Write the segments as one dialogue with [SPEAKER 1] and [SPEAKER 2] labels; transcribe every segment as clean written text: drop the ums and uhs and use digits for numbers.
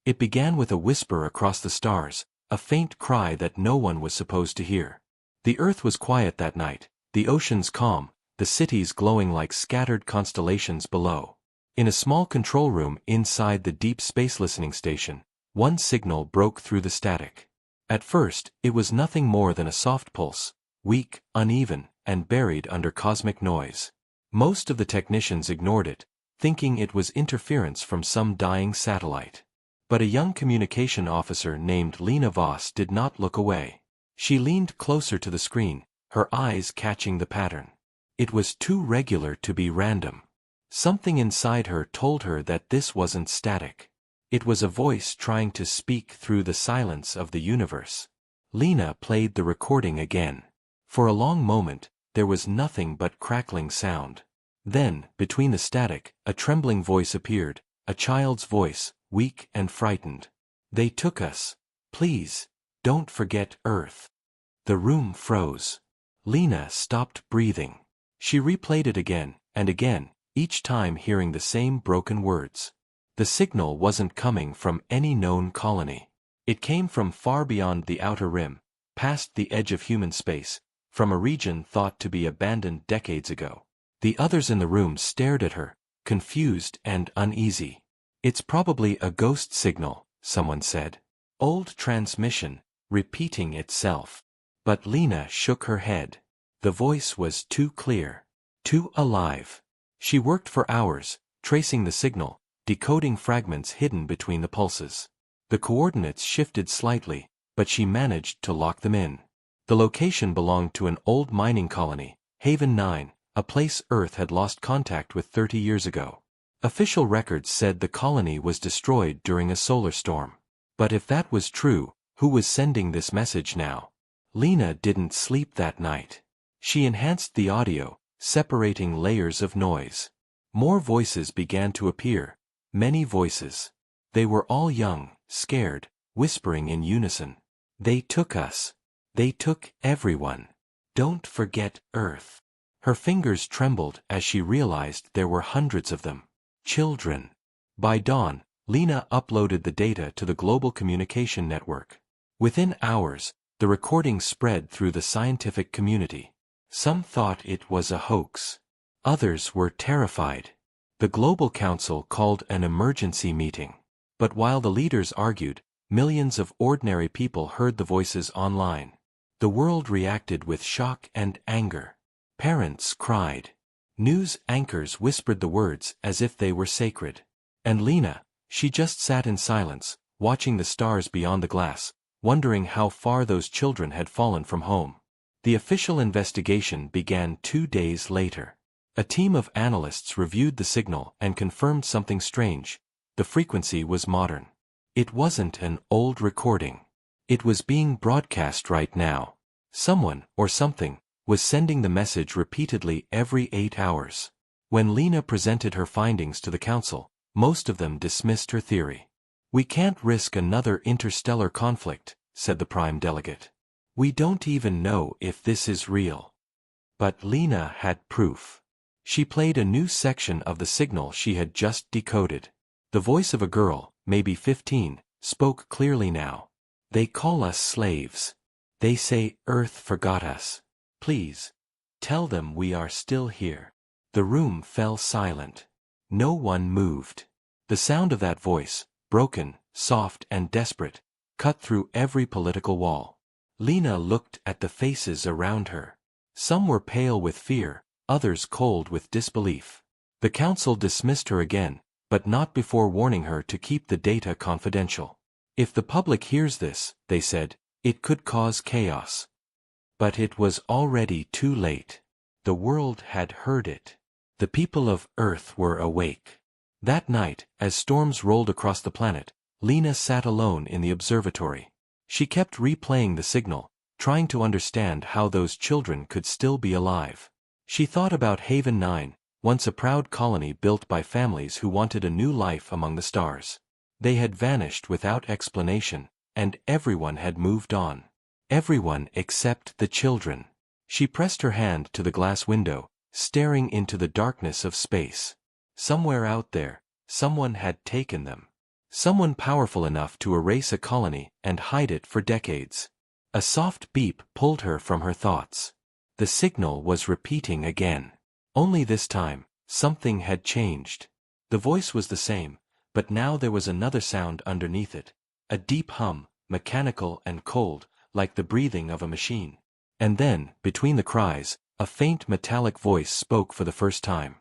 [SPEAKER 1] It began with a whisper across the stars, a faint cry that no one was supposed to hear. The earth was quiet that night, the oceans calm, the cities glowing like scattered constellations below. In a small control room inside the deep space listening station, one signal broke through the static. At first, it was nothing more than a soft pulse, weak, uneven, and buried under cosmic noise. Most of the technicians ignored it, thinking it was interference from some dying satellite. But a young communication officer named Lena Voss did not look away. She leaned closer to the screen, her eyes catching the pattern. It was too regular to be random. Something inside her told her that this wasn't static. It was a voice trying to speak through the silence of the universe. Lena played the recording again. For a long moment, there was nothing but crackling sound. Then, between the static, a trembling voice appeared, a child's voice, weak and frightened. "They took us. Please, don't forget Earth." The room froze. Lena stopped breathing. She replayed it again, and again, each time hearing the same broken words. The signal wasn't coming from any known colony. It came from far beyond the outer rim, past the edge of human space, from a region thought to be abandoned decades ago. The others in the room stared at her, confused and uneasy. "It's probably a ghost signal," someone said. "Old transmission, repeating itself." But Lena shook her head. The voice was too clear, too alive. She worked for hours, tracing the signal, decoding fragments hidden between the pulses. The coordinates shifted slightly, but she managed to lock them in. The location belonged to an old mining colony, Haven 9, a place Earth had lost contact with 30 years ago. Official records said the colony was destroyed during a solar storm. But if that was true, who was sending this message now? Lena didn't sleep that night. She enhanced the audio, separating layers of noise. More voices began to appear, many voices. They were all young, scared, whispering in unison. "They took us. They took everyone. Don't forget Earth." Her fingers trembled as she realized there were hundreds of them. Children. By dawn, Lena uploaded the data to the global communication network. Within hours, the recording spread through the scientific community. Some thought it was a hoax. Others were terrified. The Global Council called an emergency meeting. But while the leaders argued, millions of ordinary people heard the voices online. The world reacted with shock and anger. Parents cried. News anchors whispered the words as if they were sacred. And Lena, she just sat in silence, watching the stars beyond the glass, wondering how far those children had fallen from home. The official investigation began 2 days later. A team of analysts reviewed the signal and confirmed something strange. The frequency was modern. It wasn't an old recording. It was being broadcast right now. Someone, or something, was sending the message repeatedly every 8 hours. When Lena presented her findings to the council, most of them dismissed her theory. "We can't risk another interstellar conflict," said the prime delegate. "We don't even know if this is real." But Lena had proof. She played a new section of the signal she had just decoded. The voice of a girl, maybe 15, spoke clearly now. "They call us slaves. They say Earth forgot us. Please, tell them we are still here." The room fell silent. No one moved. The sound of that voice, broken, soft and desperate, cut through every political wall. Lena looked at the faces around her. Some were pale with fear, others cold with disbelief. The council dismissed her again, but not before warning her to keep the data confidential. "If the public hears this," they said, "it could cause chaos." But it was already too late. The world had heard it. The people of Earth were awake. That night, as storms rolled across the planet, Lena sat alone in the observatory. She kept replaying the signal, trying to understand how those children could still be alive. She thought about Haven 9, once a proud colony built by families who wanted a new life among the stars. They had vanished without explanation, and everyone had moved on. Everyone except the children. She pressed her hand to the glass window, staring into the darkness of space. Somewhere out there, someone had taken them. Someone powerful enough to erase a colony and hide it for decades. A soft beep pulled her from her thoughts. The signal was repeating again. Only this time, something had changed. The voice was the same, but now there was another sound underneath it. A deep hum, mechanical and cold, like the breathing of a machine. And then, between the cries, a faint metallic voice spoke for the first time.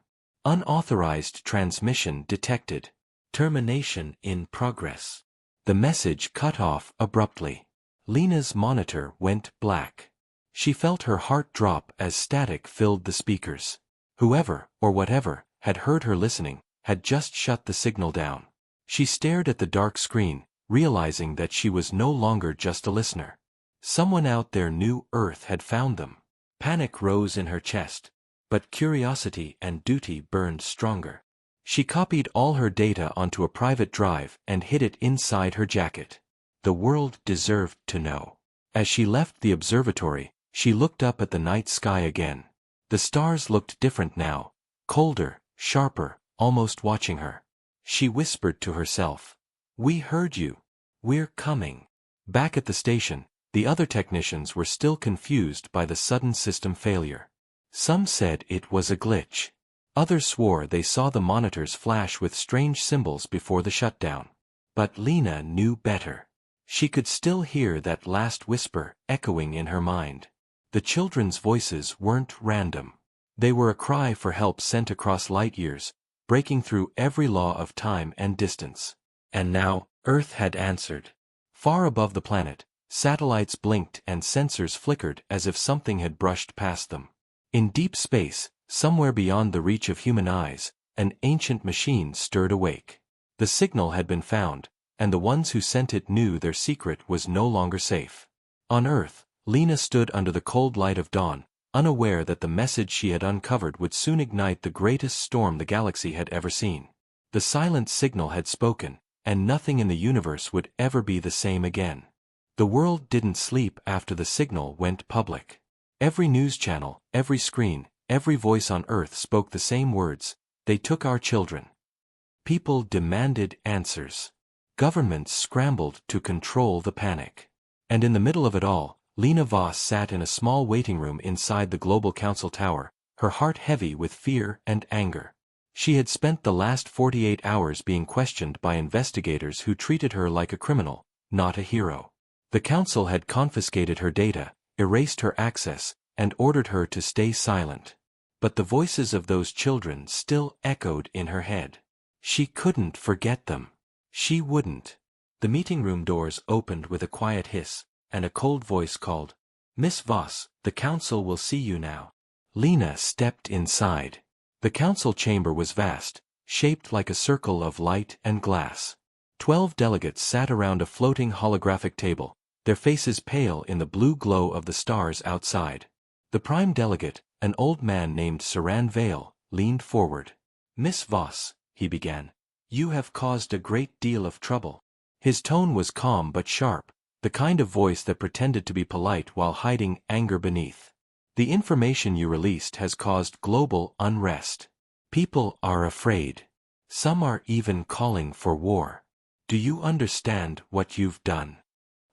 [SPEAKER 1] Unauthorized transmission detected. Termination in progress. The message cut off abruptly. Lena's monitor went black. She felt her heart drop as static filled the speakers. Whoever, or whatever, had heard her listening, had just shut the signal down. She stared at the dark screen, realizing that she was no longer just a listener. Someone out there knew Earth had found them. Panic rose in her chest, but curiosity and duty burned stronger. She copied all her data onto a private drive and hid it inside her jacket. The world deserved to know. As she left the observatory, she looked up at the night sky again. The stars looked different now, colder, sharper, almost watching her. She whispered to herself, "We heard you. We're coming." Back at the station, the other technicians were still confused by the sudden system failure. Some said it was a glitch. Others swore they saw the monitors flash with strange symbols before the shutdown. But Lena knew better. She could still hear that last whisper echoing in her mind. The children's voices weren't random. They were a cry for help sent across light years, breaking through every law of time and distance. And now, Earth had answered. Far above the planet, satellites blinked and sensors flickered as if something had brushed past them. In deep space, somewhere beyond the reach of human eyes, an ancient machine stirred awake. The signal had been found, and the ones who sent it knew their secret was no longer safe. On Earth, Lena stood under the cold light of dawn, unaware that the message she had uncovered would soon ignite the greatest storm the galaxy had ever seen. The silent signal had spoken, and nothing in the universe would ever be the same again. The world didn't sleep after the signal went public. Every news channel, every screen, every voice on Earth spoke the same words: "They took our children." People demanded answers. Governments scrambled to control the panic. And in the middle of it all, Lena Voss sat in a small waiting room inside the Global Council Tower, her heart heavy with fear and anger. She had spent the last 48 hours being questioned by investigators who treated her like a criminal, not a hero. The Council had confiscated her data, erased her access, and ordered her to stay silent. But the voices of those children still echoed in her head. She couldn't forget them. She wouldn't. The meeting room doors opened with a quiet hiss, and a cold voice called, "Miss Voss, the Council will see you now." Lena stepped inside. The Council chamber was vast, shaped like a circle of light and glass. 12 delegates sat around a floating holographic table, their faces pale in the blue glow of the stars outside. The prime delegate, an old man named Saran Vale, leaned forward. "Miss Voss," he began, "you have caused a great deal of trouble." His tone was calm but sharp, the kind of voice that pretended to be polite while hiding anger beneath. "The information you released has caused global unrest. People are afraid. Some are even calling for war. Do you understand what you've done?"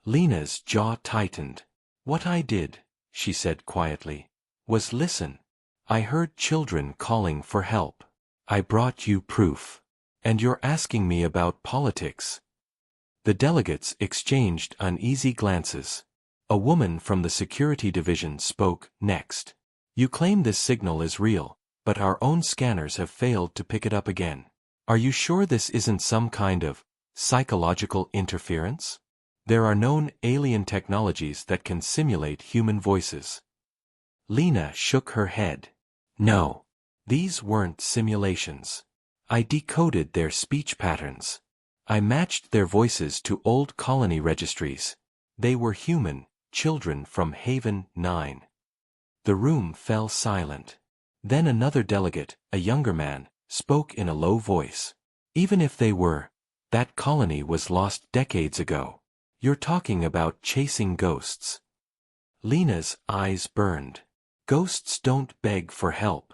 [SPEAKER 1] Lena's jaw tightened. "What I did," she said quietly, "was listen. I heard children calling for help. I brought you proof. And you're asking me about politics?" The delegates exchanged uneasy glances. A woman from the security division spoke next. "You claim this signal is real, but our own scanners have failed to pick it up again. Are you sure this isn't some kind of psychological interference? There are known alien technologies that can simulate human voices." Lena shook her head. "No. These weren't simulations. I decoded their speech patterns. I matched their voices to old colony registries. They were human, children from Haven 9. The room fell silent. Then another delegate, a younger man, spoke in a low voice. "Even if they were, that colony was lost decades ago. You're talking about chasing ghosts." Lena's eyes burned. "Ghosts don't beg for help."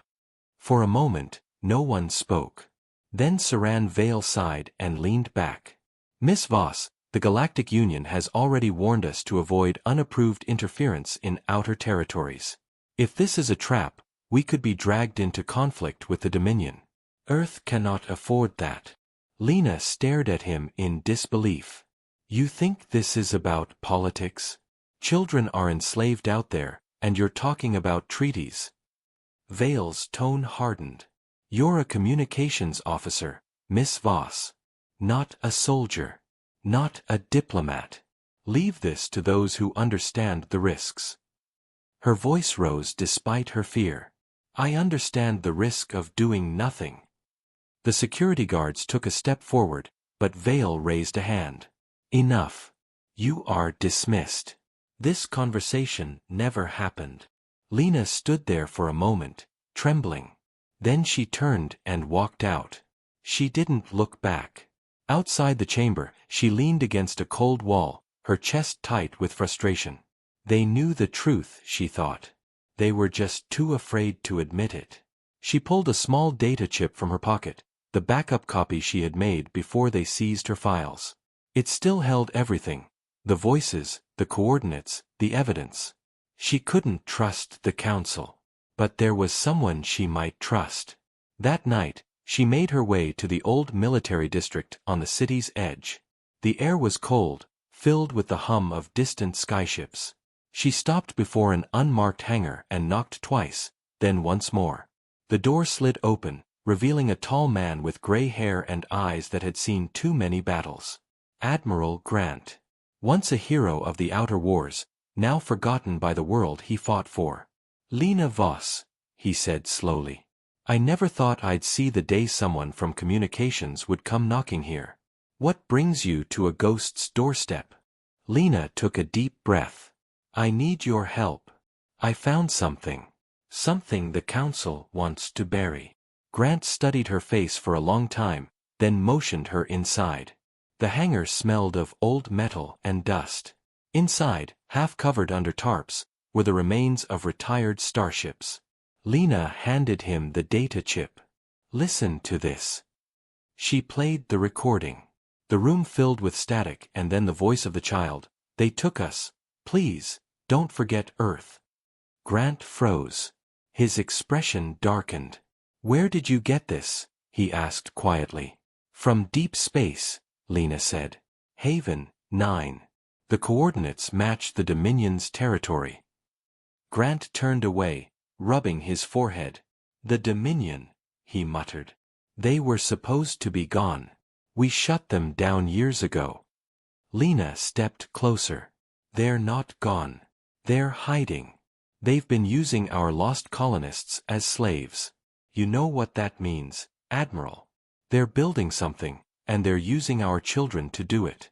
[SPEAKER 1] For a moment, no one spoke. Then Saran Vale sighed and leaned back. Miss Voss, the Galactic Union has already warned us to avoid unapproved interference in outer territories. If this is a trap, we could be dragged into conflict with the Dominion. Earth cannot afford that. Lena stared at him in disbelief. You think this is about politics? Children are enslaved out there, and you're talking about treaties. Vale's tone hardened. You're a communications officer, Miss Voss. Not a soldier. Not a diplomat. Leave this to those who understand the risks. Her voice rose despite her fear. I understand the risk of doing nothing. The security guards took a step forward, but Vale raised a hand. Enough. You are dismissed. This conversation never happened. Lena stood there for a moment, trembling. Then she turned and walked out. She didn't look back. Outside the chamber, she leaned against a cold wall, her chest tight with frustration. They knew the truth, she thought. They were just too afraid to admit it. She pulled a small data chip from her pocket, the backup copy she had made before they seized her files. It still held everything: the voices, the coordinates, the evidence. She couldn't trust the council. But there was someone she might trust. That night, she made her way to the old military district on the city's edge. The air was cold, filled with the hum of distant skyships. She stopped before an unmarked hangar and knocked twice, then once more. The door slid open, revealing a tall man with gray hair and eyes that had seen too many battles. Admiral Grant. Once a hero of the outer wars, now forgotten by the world he fought for. Lena Voss, he said slowly. I never thought I'd see the day someone from communications would come knocking here. What brings you to a ghost's doorstep? Lena took a deep breath. I need your help. I found something. Something the council wants to bury. Grant studied her face for a long time, then motioned her inside. The hangar smelled of old metal and dust. Inside, half covered under tarps, were the remains of retired starships. Lena handed him the data chip. Listen to this. She played the recording. The room filled with static and then the voice of the child. They took us. Please, don't forget Earth. Grant froze. His expression darkened. Where did you get this? He asked quietly. From deep space, Lena said. Haven, 9. The coordinates matched the Dominion's territory. Grant turned away, rubbing his forehead. The Dominion, he muttered. They were supposed to be gone. We shut them down years ago. Lena stepped closer. They're not gone. They're hiding. They've been using our lost colonists as slaves. You know what that means, Admiral. They're building something, and they're using our children to do it.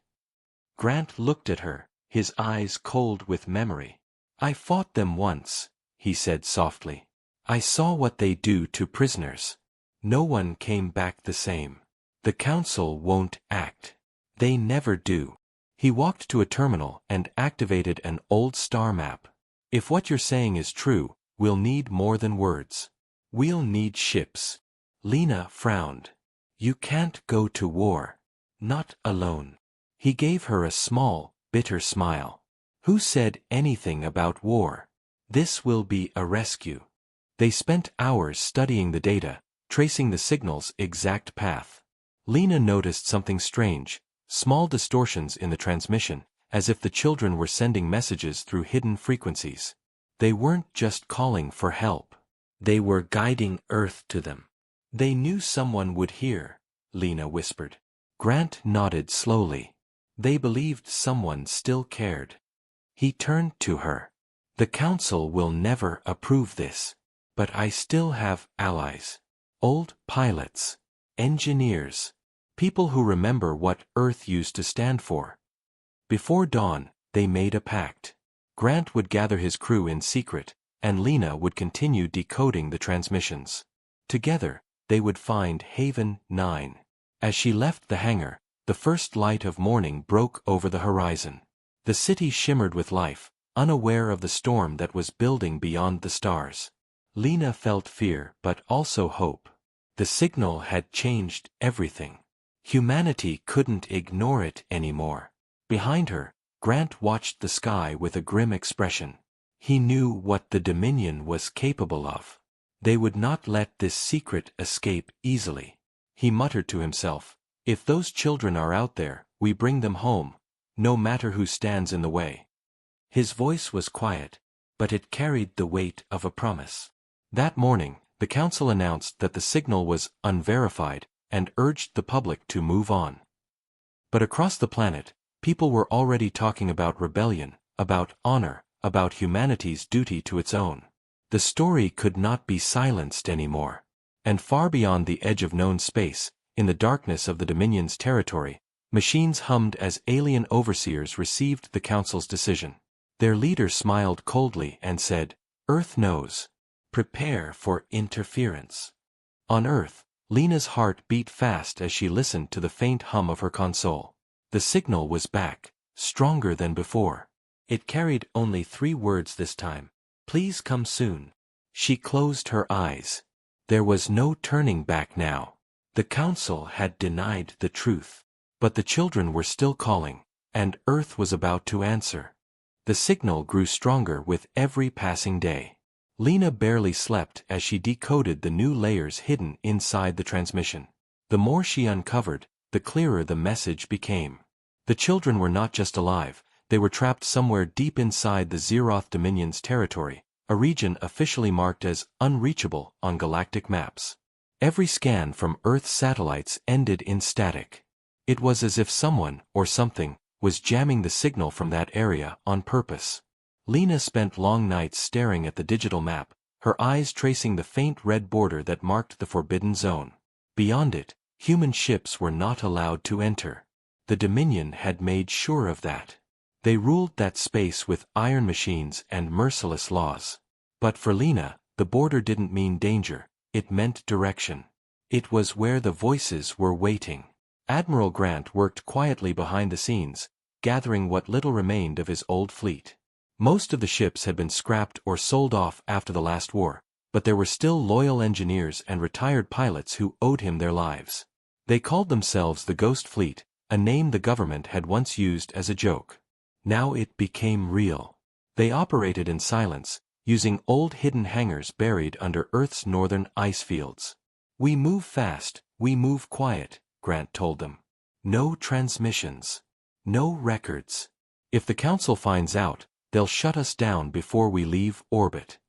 [SPEAKER 1] Grant looked at her, his eyes cold with memory. I fought them once, he said softly. I saw what they do to prisoners. No one came back the same. The council won't act. They never do. He walked to a terminal and activated an old star map. If what you're saying is true, we'll need more than words. We'll need ships. Lena frowned. You can't go to war. Not alone. He gave her a small, bitter smile. Who said anything about war? This will be a rescue. They spent hours studying the data, tracing the signal's exact path. Lena noticed something strange, small distortions in the transmission, as if the children were sending messages through hidden frequencies. They weren't just calling for help. They were guiding Earth to them. They knew someone would hear, Lena whispered. Grant nodded slowly. They believed someone still cared. He turned to her. The council will never approve this. But I still have allies. Old pilots. Engineers. People who remember what Earth used to stand for. Before dawn, they made a pact. Grant would gather his crew in secret, and Lena would continue decoding the transmissions. Together, they would find Haven 9. As she left the hangar, the first light of morning broke over the horizon. The city shimmered with life, unaware of the storm that was building beyond the stars. Lena felt fear but also hope. The signal had changed everything. Humanity couldn't ignore it anymore. Behind her, Grant watched the sky with a grim expression. He knew what the Dominion was capable of. They would not let this secret escape easily. He muttered to himself, "If those children are out there, we bring them home, no matter who stands in the way." His voice was quiet, but it carried the weight of a promise. That morning, the council announced that the signal was unverified and urged the public to move on. But across the planet, people were already talking about rebellion, about honor, about humanity's duty to its own. The story could not be silenced anymore. And far beyond the edge of known space, in the darkness of the Dominion's territory, machines hummed as alien overseers received the council's decision. Their leader smiled coldly and said, "Earth knows. Prepare for interference." On Earth, Lena's heart beat fast as she listened to the faint hum of her console. The signal was back, stronger than before. It carried only 3 words this time. "Please come soon." She closed her eyes. There was no turning back now. The council had denied the truth. But the children were still calling, and Earth was about to answer. The signal grew stronger with every passing day. Lena barely slept as she decoded the new layers hidden inside the transmission. The more she uncovered, the clearer the message became. The children were not just alive, they were trapped somewhere deep inside the Zeroth Dominion's territory, a region officially marked as unreachable on galactic maps. Every scan from Earth's satellites ended in static. It was as if someone, or something, was jamming the signal from that area on purpose. Lena spent long nights staring at the digital map, her eyes tracing the faint red border that marked the forbidden zone. Beyond it, human ships were not allowed to enter. The Dominion had made sure of that. They ruled that space with iron machines and merciless laws. But for Lena, the border didn't mean danger, it meant direction. It was where the voices were waiting. Admiral Grant worked quietly behind the scenes, gathering what little remained of his old fleet. Most of the ships had been scrapped or sold off after the last war, but there were still loyal engineers and retired pilots who owed him their lives. They called themselves the Ghost Fleet, a name the government had once used as a joke. Now it became real. They operated in silence, using old hidden hangars buried under Earth's northern ice fields. "We move fast, we move quiet," Grant told them. "No transmissions. No records. If the council finds out, they'll shut us down before we leave orbit."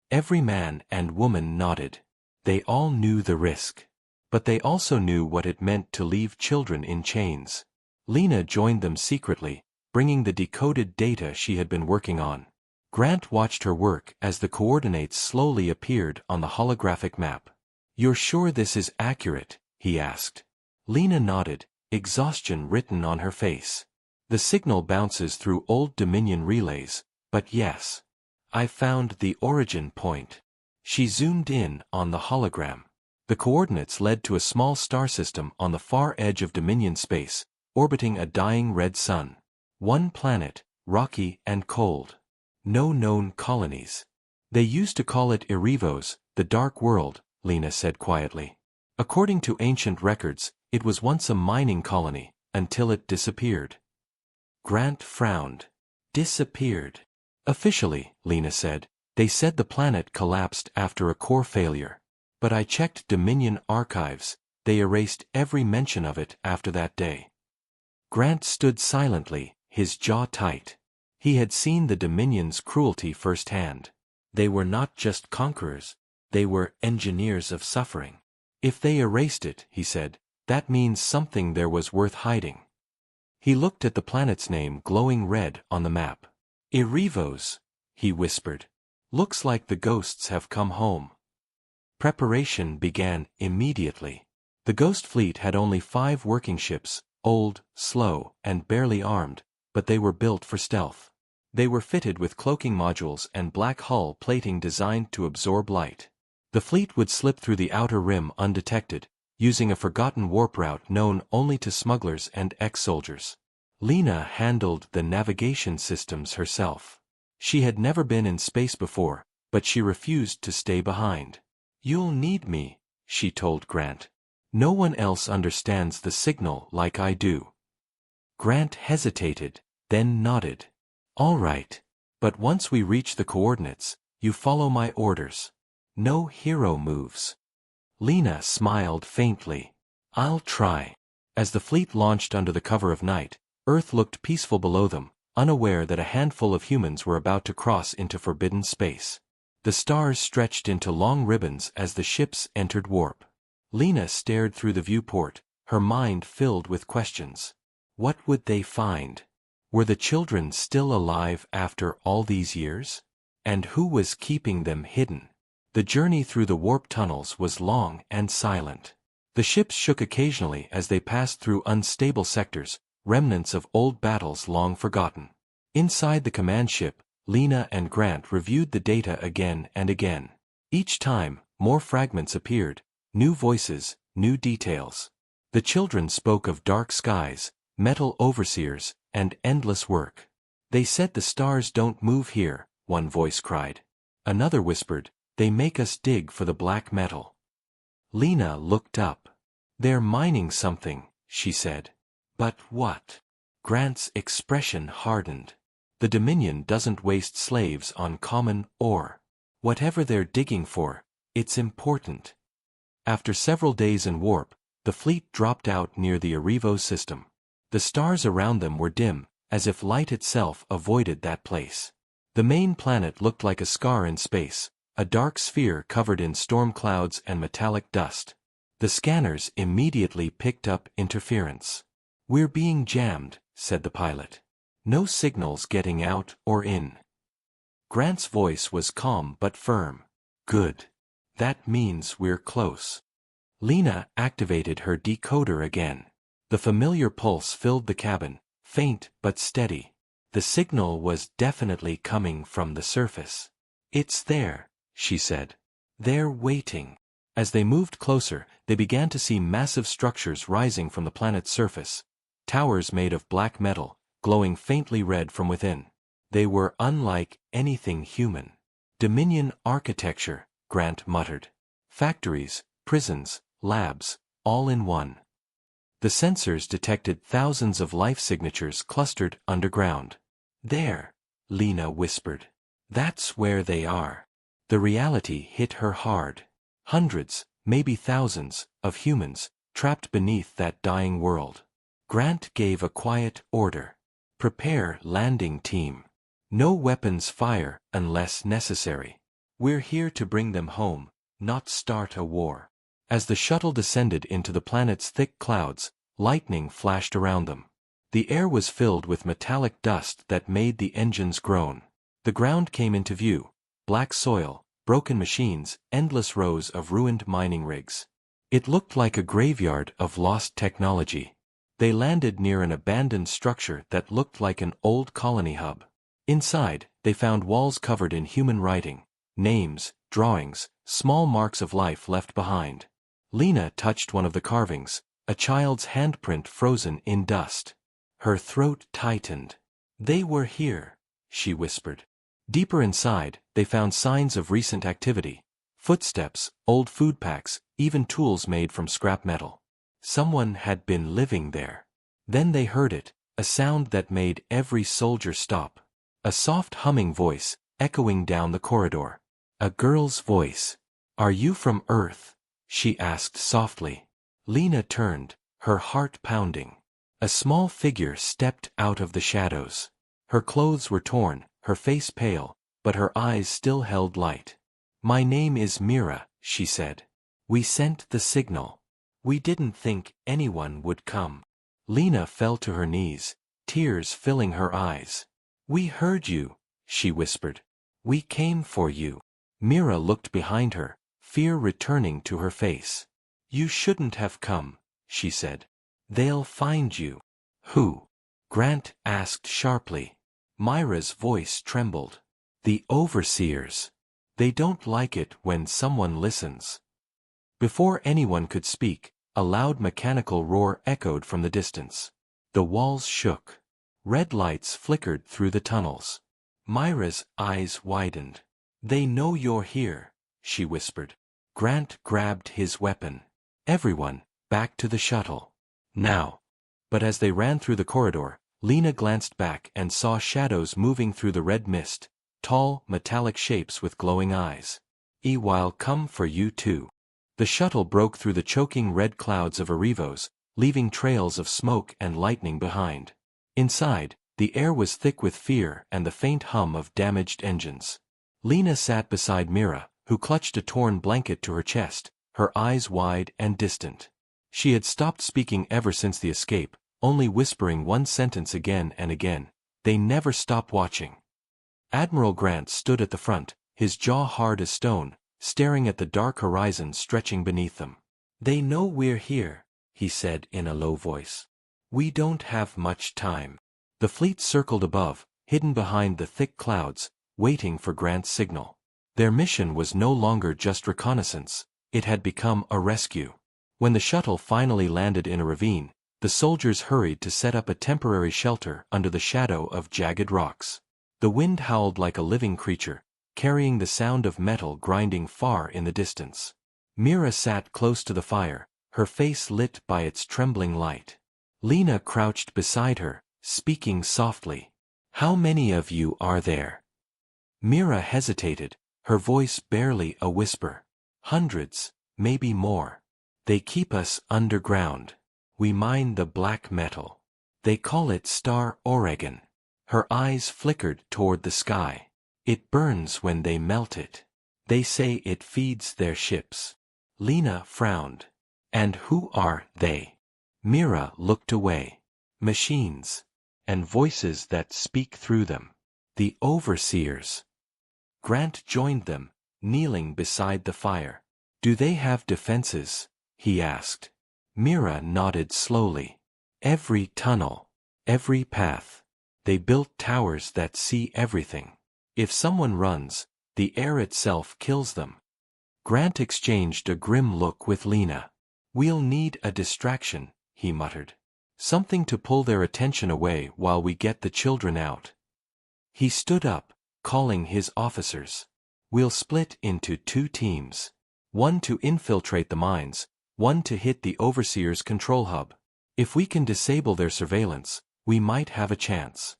[SPEAKER 1] Every man and woman nodded. They all knew the risk. But they also knew what it meant to leave children in chains. Lena joined them secretly, bringing the decoded data she had been working on. Grant watched her work as the coordinates slowly appeared on the holographic map. "You're sure this is accurate?" he asked. Lena nodded, exhaustion written on her face. "The signal bounces through old Dominion relays, but yes. I found the origin point." She zoomed in on the hologram. The coordinates led to a small star system on the far edge of Dominion space, orbiting a dying red sun. One planet, rocky and cold. No known colonies. "They used to call it Erevos, the Dark World," Lena said quietly. "According to ancient records, it was once a mining colony, until it disappeared." Grant frowned. "Disappeared." "Officially," Lena said, "they said the planet collapsed after a core failure. But I checked Dominion archives, they erased every mention of it after that day." Grant stood silently, his jaw tight. He had seen the Dominion's cruelty firsthand. They were not just conquerors, they were engineers of suffering. "If they erased it," he said, "that means something there was worth hiding." He looked at the planet's name glowing red on the map. "Erevos," he whispered. "Looks like the ghosts have come home." Preparation began immediately. The Ghost Fleet had only 5 working ships, old, slow, and barely armed, but they were built for stealth. They were fitted with cloaking modules and black hull plating designed to absorb light. The fleet would slip through the outer rim undetected, using a forgotten warp route known only to smugglers and ex-soldiers. Lena handled the navigation systems herself. She had never been in space before, but she refused to stay behind. "You'll need me," she told Grant. No one else understands the signal like I do. Grant hesitated, then nodded. All right. But once we reach the coordinates, you follow my orders. No hero moves. Lena smiled faintly. I'll try. As the fleet launched under the cover of night, Earth looked peaceful below them, unaware that a handful of humans were about to cross into forbidden space. The stars stretched into long ribbons as the ships entered warp. Lena stared through the viewport, her mind filled with questions. What would they find? Were the children still alive after all these years? And who was keeping them hidden? The journey through the warp tunnels was long and silent. The ships shook occasionally as they passed through unstable sectors, remnants of old battles long forgotten. Inside the command ship, Lena and Grant reviewed the data again and again. Each time, more fragments appeared, new voices, new details. The children spoke of dark skies, metal overseers, and endless work. They said the stars don't move here, one voice cried. Another whispered, they make us dig for the black metal. Lena looked up. They're mining something, she said. But what? Grant's expression hardened. The Dominion doesn't waste slaves on common ore. Whatever they're digging for, it's important. After several days in warp, the fleet dropped out near the Arrivo system. The stars around them were dim, as if light itself avoided that place. The main planet looked like a scar in space, a dark sphere covered in storm clouds and metallic dust. The scanners immediately picked up interference. We're being jammed, said the pilot. No signals getting out or in. Grant's voice was calm but firm. Good. That means we're close. Lena activated her decoder again. The familiar pulse filled the cabin, faint but steady. The signal was definitely coming from the surface. It's there, she said. They're waiting. As they moved closer, they began to see massive structures rising from the planet's surface. Towers made of black metal, glowing faintly red from within. They were unlike anything human. Dominion architecture, Grant muttered. Factories, prisons, labs, all in one. The sensors detected thousands of life signatures clustered underground. There, Lena whispered. That's where they are. The reality hit her hard. Hundreds, maybe thousands, of humans, trapped beneath that dying world. Grant gave a quiet order. Prepare landing team. No weapons fire unless necessary. We're here to bring them home, not start a war. As the shuttle descended into the planet's thick clouds, lightning flashed around them. The air was filled with metallic dust that made the engines groan. The ground came into view, black soil, broken machines, endless rows of ruined mining rigs. It looked like a graveyard of lost technology. They landed near an abandoned structure that looked like an old colony hub. Inside, they found walls covered in human writing, names, drawings, small marks of life left behind. Lena touched one of the carvings, a child's handprint frozen in dust. Her throat tightened. They were here, she whispered. Deeper inside, they found signs of recent activity. Footsteps, old food packs, even tools made from scrap metal. Someone had been living there. Then they heard it, a sound that made every soldier stop. A soft humming voice, echoing down the corridor. A girl's voice. Are you from Earth? She asked softly. Lena turned, her heart pounding. A small figure stepped out of the shadows. Her clothes were torn, her face pale, but her eyes still held light. My name is Mira, she said. We sent the signal. We didn't think anyone would come. Lena fell to her knees, tears filling her eyes. We heard you, she whispered. We came for you. Mira looked behind her, fear returning to her face. You shouldn't have come, she said. They'll find you. Who? Grant asked sharply. Myra's voice trembled. The overseers. They don't like it when someone listens. Before anyone could speak, a loud mechanical roar echoed from the distance. The walls shook. Red lights flickered through the tunnels. Myra's eyes widened. They know you're here, she whispered. Grant grabbed his weapon. Everyone, back to the shuttle. Now. But as they ran through the corridor, Lena glanced back and saw shadows moving through the red mist, tall, metallic shapes with glowing eyes. "While come for you too." The shuttle broke through the choking red clouds of arrivos, leaving trails of smoke and lightning behind. Inside, the air was thick with fear and the faint hum of damaged engines. Lena sat beside Mira, who clutched a torn blanket to her chest, her eyes wide and distant. She had stopped speaking ever since the escape, only whispering one sentence again and again: "They never stop watching." Admiral Grant stood at the front, his jaw hard as stone, staring at the dark horizon stretching beneath them. "They know we're here," he said in a low voice. "We don't have much time." The fleet circled above, hidden behind the thick clouds, waiting for Grant's signal. Their mission was no longer just reconnaissance, it had become a rescue. When the shuttle finally landed in a ravine, the soldiers hurried to set up a temporary shelter under the shadow of jagged rocks. The wind howled like a living creature, carrying the sound of metal grinding far in the distance. Mira sat close to the fire, her face lit by its trembling light. Lena crouched beside her, speaking softly. "How many of you are there?" Mira hesitated, her voice barely a whisper. "Hundreds, maybe more. They keep us underground. We mine the black metal. They call it Star Oregon." Her eyes flickered toward the sky. "It burns when they melt it. They say it feeds their ships." Lena frowned. "And who are they?" Mira looked away. "Machines. And voices that speak through them. The overseers." Grant joined them, kneeling beside the fire. "Do they have defenses?" he asked. Mira nodded slowly. "Every tunnel. Every path. They built towers that see everything. If someone runs, the air itself kills them." Grant exchanged a grim look with Lena. "We'll need a distraction," he muttered. "Something to pull their attention away while we get the children out." He stood up, calling his officers. "We'll split into 2 teams. One to infiltrate the mines, one to hit the overseer's control hub. If we can disable their surveillance, we might have a chance."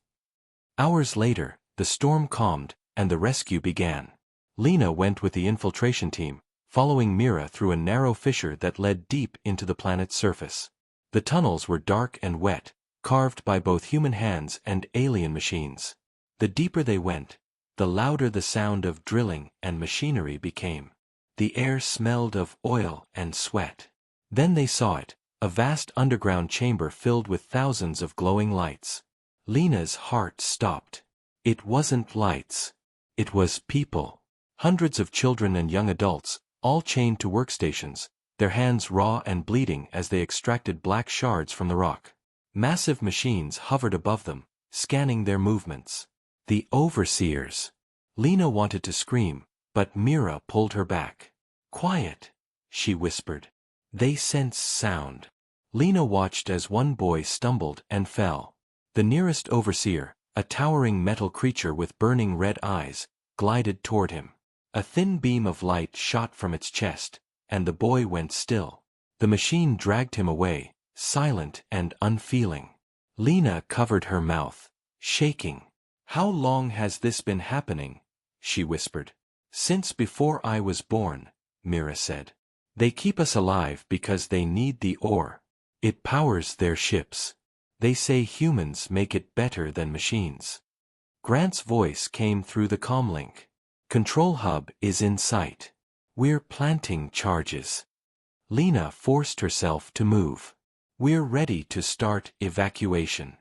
[SPEAKER 1] Hours later, the storm calmed, and the rescue began. Lena went with the infiltration team, following Mira through a narrow fissure that led deep into the planet's surface. The tunnels were dark and wet, carved by both human hands and alien machines. The deeper they went, the louder the sound of drilling and machinery became. The air smelled of oil and sweat. Then they saw it, a vast underground chamber filled with thousands of glowing lights. Lena's heart stopped. It wasn't lights. It was people. Hundreds of children and young adults, all chained to workstations, their hands raw and bleeding as they extracted black shards from the rock. Massive machines hovered above them, scanning their movements. The overseers. Lena wanted to scream, but Mira pulled her back. "Quiet," she whispered. "They sense sound." Lena watched as one boy stumbled and fell. The nearest overseer, a towering metal creature with burning red eyes, glided toward him. A thin beam of light shot from its chest, and the boy went still. The machine dragged him away, silent and unfeeling. Lena covered her mouth, shaking. "How long has this been happening?" she whispered. "Since before I was born," Mira said. "They keep us alive because they need the ore. It powers their ships. They say humans make it better than machines." Grant's voice came through the comlink. "Control hub is in sight. We're planting charges." Lena forced herself to move. "We're ready to start evacuation."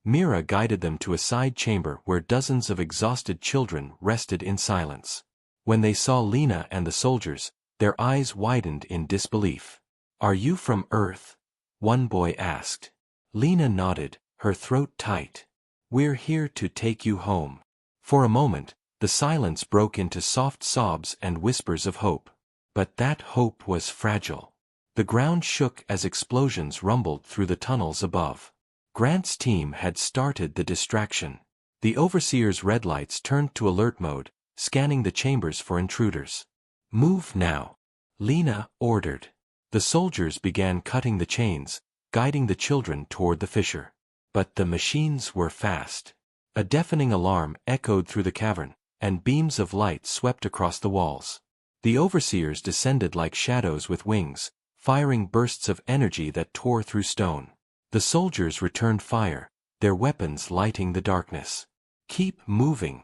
[SPEAKER 1] Mira guided them to a side chamber where dozens of exhausted children rested in silence. When they saw Lena and the soldiers, their eyes widened in disbelief. "Are you from Earth?" one boy asked. Lena nodded, her throat tight. "We're here to take you home." For a moment, the silence broke into soft sobs and whispers of hope. But that hope was fragile. The ground shook as explosions rumbled through the tunnels above. Grant's team had started the distraction. The overseer's red lights turned to alert mode, scanning the chambers for intruders. "Move now," Lena ordered. The soldiers began cutting the chains, guiding the children toward the fissure. But the machines were fast. A deafening alarm echoed through the cavern, and beams of light swept across the walls. The overseers descended like shadows with wings, firing bursts of energy that tore through stone. The soldiers returned fire, their weapons lighting the darkness. "Keep moving,"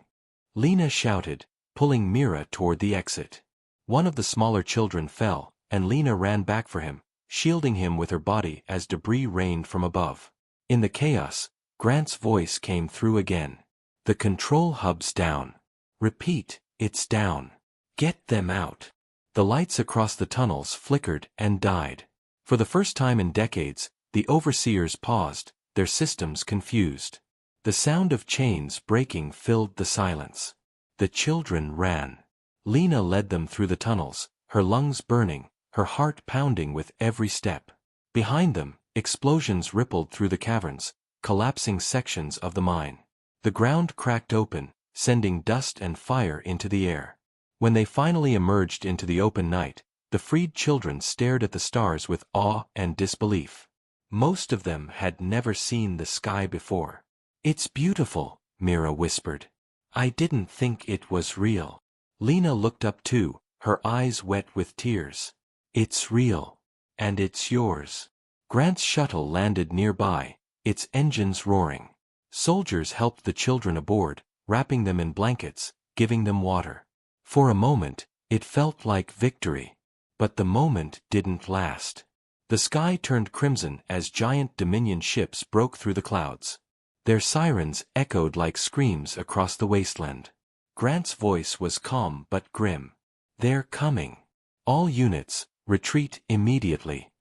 [SPEAKER 1] Lena shouted, pulling Mira toward the exit. One of the smaller children fell, and Lena ran back for him, shielding him with her body as debris rained from above. In the chaos, Grant's voice came through again. "The control hub's down. Repeat, it's down. Get them out." The lights across the tunnels flickered and died. For the first time in decades, the overseers paused, their systems confused. The sound of chains breaking filled the silence. The children ran. Lena led them through the tunnels, her lungs burning, her heart pounding with every step. Behind them, explosions rippled through the caverns, collapsing sections of the mine. The ground cracked open, sending dust and fire into the air. When they finally emerged into the open night, the freed children stared at the stars with awe and disbelief. Most of them had never seen the sky before. "It's beautiful," Mira whispered. "I didn't think it was real." Lena looked up too, her eyes wet with tears. "It's real. And it's yours." Grant's shuttle landed nearby, its engines roaring. Soldiers helped the children aboard, wrapping them in blankets, giving them water. For a moment, it felt like victory. But the moment didn't last. The sky turned crimson as giant Dominion ships broke through the clouds. Their sirens echoed like screams across the wasteland. Grant's voice was calm but grim. "They're coming. All units, retreat immediately."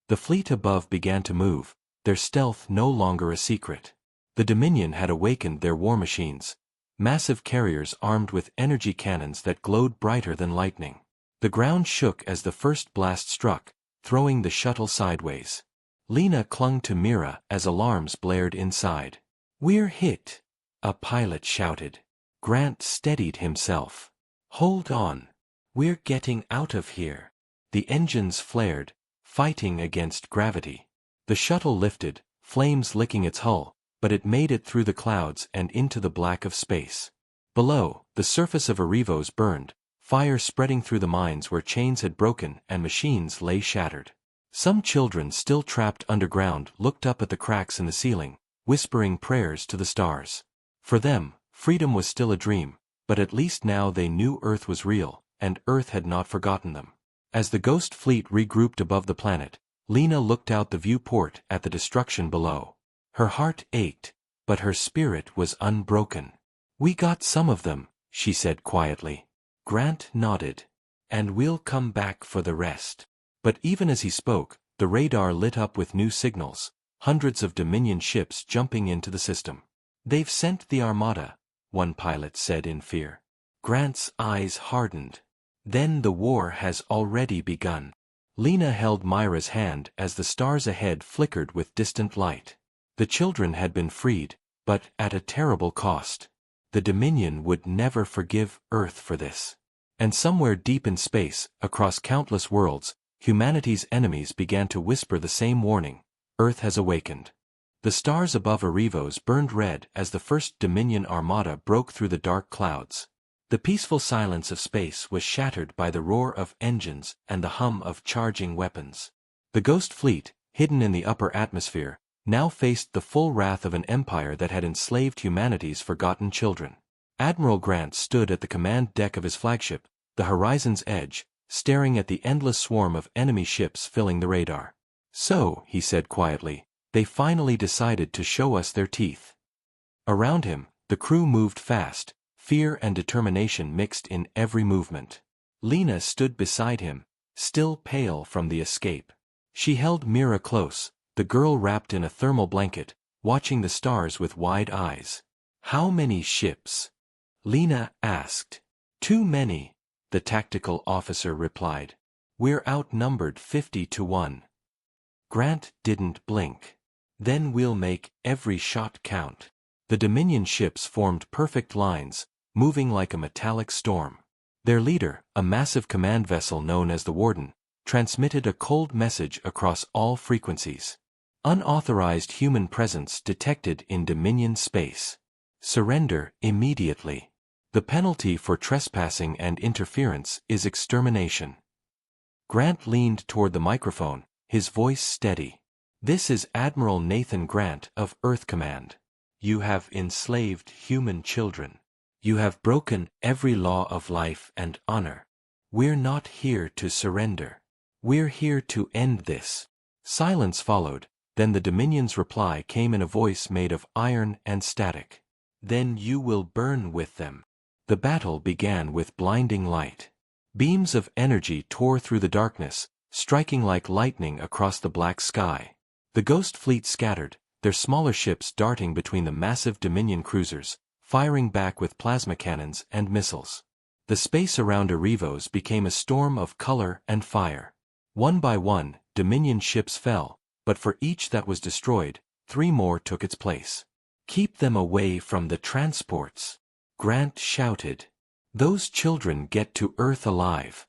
[SPEAKER 1] The fleet above began to move, their stealth no longer a secret. The Dominion had awakened their war machines, massive carriers armed with energy cannons that glowed brighter than lightning. The ground shook as the first blast struck, throwing the shuttle sideways. Lena clung to Mira as alarms blared inside. "We're hit," a pilot shouted. Grant steadied himself. "Hold on. We're getting out of here." The engines flared, fighting against gravity. The shuttle lifted, flames licking its hull, but it made it through the clouds and into the black of space. Below, the surface of Arivos burned, fire spreading through the mines where chains had broken and machines lay shattered. Some children still trapped underground looked up at the cracks in the ceiling, whispering prayers to the stars. For them, freedom was still a dream, but at least now they knew Earth was real, and Earth had not forgotten them. As the ghost fleet regrouped above the planet, Lena looked out the viewport at the destruction below. Her heart ached, but her spirit was unbroken. "We got some of them," she said quietly. Grant nodded. "And we'll come back for the rest." But even as he spoke, the radar lit up with new signals, hundreds of Dominion ships jumping into the system. "They've sent the Armada," one pilot said in fear. Grant's eyes hardened. "Then the war has already begun." Lena held Myra's hand as the stars ahead flickered with distant light. The children had been freed, but at a terrible cost. The Dominion would never forgive Earth for this. And somewhere deep in space, across countless worlds, humanity's enemies began to whisper the same warning: Earth has awakened. The stars above Arivos burned red as the first Dominion armada broke through the dark clouds. The peaceful silence of space was shattered by the roar of engines and the hum of charging weapons. The Ghost Fleet, hidden in the upper atmosphere, now faced the full wrath of an empire that had enslaved humanity's forgotten children. Admiral Grant stood at the command deck of his flagship, the horizon's edge, staring at the endless swarm of enemy ships filling the radar. "So," he said quietly, "they finally decided to show us their teeth." Around him, the crew moved fast, fear and determination mixed in every movement. Lena stood beside him, still pale from the escape. She held Mira close, the girl wrapped in a thermal blanket, watching the stars with wide eyes. "How many ships?" Lena asked. "Too many," the tactical officer replied. "We're outnumbered 50-1. Grant didn't blink. "Then we'll make every shot count." The Dominion ships formed perfect lines, moving like a metallic storm. Their leader, a massive command vessel known as the Warden, transmitted a cold message across all frequencies. Unauthorized human presence detected in Dominion space. Surrender immediately. The penalty for trespassing and interference is extermination. Grant leaned toward the microphone, his voice steady. This is Admiral Nathan Grant of Earth Command. You have enslaved human children. You have broken every law of life and honor. We're not here to surrender. We're here to end this. Silence followed, then the Dominion's reply came in a voice made of iron and static. Then you will burn with them. The battle began with blinding light. Beams of energy tore through the darkness, striking like lightning across the black sky. The Ghost Fleet scattered, their smaller ships darting between the massive Dominion cruisers, firing back with plasma cannons and missiles. The space around Erebos became a storm of color and fire. One by one, Dominion ships fell, but for each that was destroyed, 3 more took its place. Keep them away from the transports, Grant shouted. Those children get to Earth alive.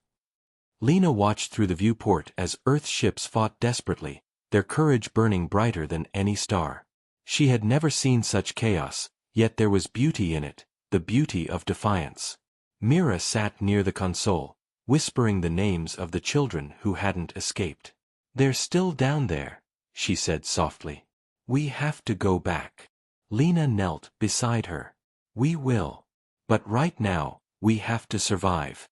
[SPEAKER 1] Lena watched through the viewport as Earth ships fought desperately, their courage burning brighter than any star. She had never seen such chaos, yet there was beauty in it, the beauty of defiance. Mira sat near the console, whispering the names of the children who hadn't escaped. They're still down there, she said softly. We have to go back. Lena knelt beside her. We will. But right now, we have to survive.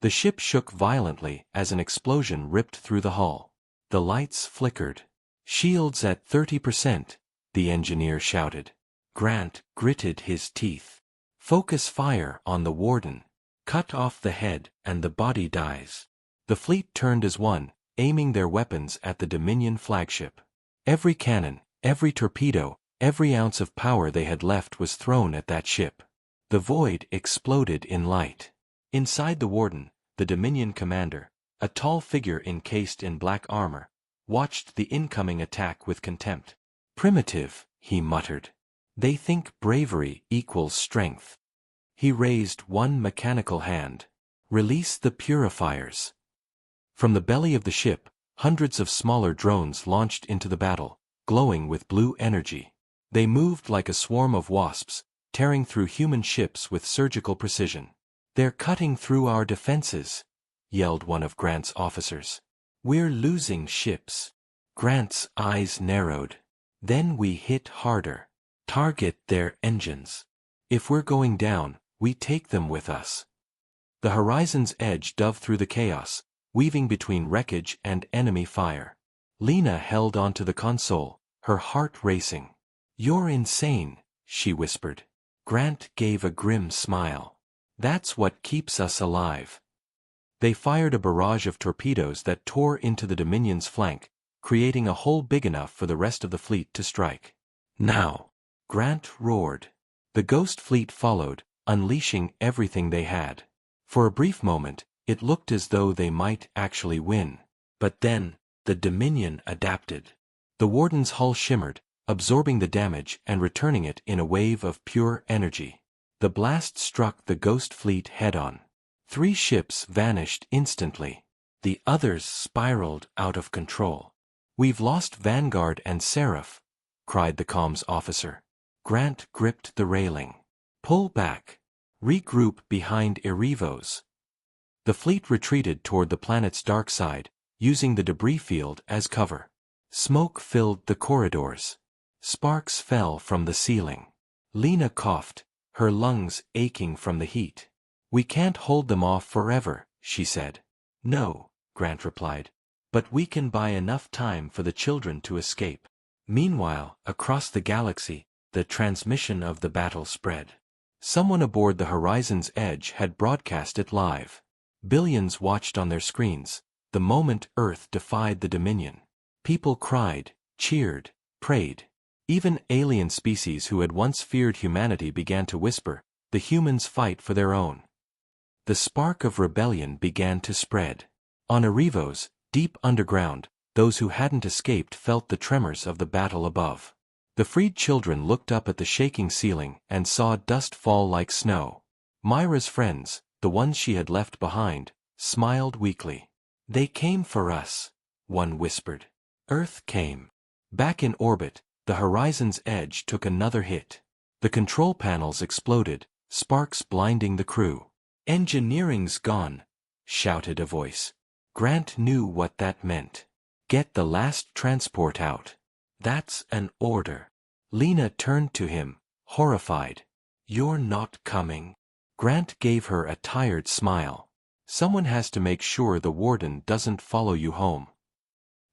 [SPEAKER 1] The ship shook violently as an explosion ripped through the hull. The lights flickered. Shields at 30%, the engineer shouted. Grant gritted his teeth. Focus fire on the warden. Cut off the head and the body dies. The fleet turned as one, aiming their weapons at the Dominion flagship. Every cannon, every torpedo, every ounce of power they had left was thrown at that ship. The void exploded in light. Inside the warden, the Dominion commander, a tall figure encased in black armor, watched the incoming attack with contempt. Primitive, he muttered. They think bravery equals strength. He raised one mechanical hand. Release the purifiers. From the belly of the ship, hundreds of smaller drones launched into the battle, glowing with blue energy. They moved like a swarm of wasps, tearing through human ships with surgical precision. They're cutting through our defenses, yelled one of Grant's officers. We're losing ships. Grant's eyes narrowed. Then we hit harder. Target their engines. If we're going down, we take them with us. The horizon's edge dove through the chaos, weaving between wreckage and enemy fire. Lena held onto the console, her heart racing. You're insane, she whispered. Grant gave a grim smile. That's what keeps us alive. They fired a barrage of torpedoes that tore into the Dominion's flank, creating a hole big enough for the rest of the fleet to strike. Now! Grant roared. The Ghost Fleet followed, unleashing everything they had. For a brief moment, it looked as though they might actually win. But then, the Dominion adapted. The Warden's hull shimmered, absorbing the damage and returning it in a wave of pure energy. The blast struck the Ghost Fleet head-on. 3 ships vanished instantly. The others spiraled out of control. We've lost Vanguard and Seraph, cried the comms officer. Grant gripped the railing. Pull back. Regroup behind Erebos. The fleet retreated toward the planet's dark side, using the debris field as cover. Smoke filled the corridors. Sparks fell from the ceiling. Lena coughed, her lungs aching from the heat. We can't hold them off forever, she said. No, Grant replied. But we can buy enough time for the children to escape. Meanwhile, across the galaxy, the transmission of the battle spread. Someone aboard the horizon's edge had broadcast it live. Billions watched on their screens, the moment Earth defied the Dominion. People cried, cheered, prayed. Even alien species who had once feared humanity began to whisper, the humans fight for their own. The spark of rebellion began to spread. On Erebos, deep underground, those who hadn't escaped felt the tremors of the battle above. The freed children looked up at the shaking ceiling and saw dust fall like snow. Myra's friends, the ones she had left behind, smiled weakly. They came for us, one whispered. Earth came. Back in orbit, the horizon's edge took another hit. The control panels exploded, sparks blinding the crew. Engineering's gone, shouted a voice. Grant knew what that meant. Get the last transport out. That's an order. Lena turned to him, horrified. You're not coming. Grant gave her a tired smile. Someone has to make sure the warden doesn't follow you home.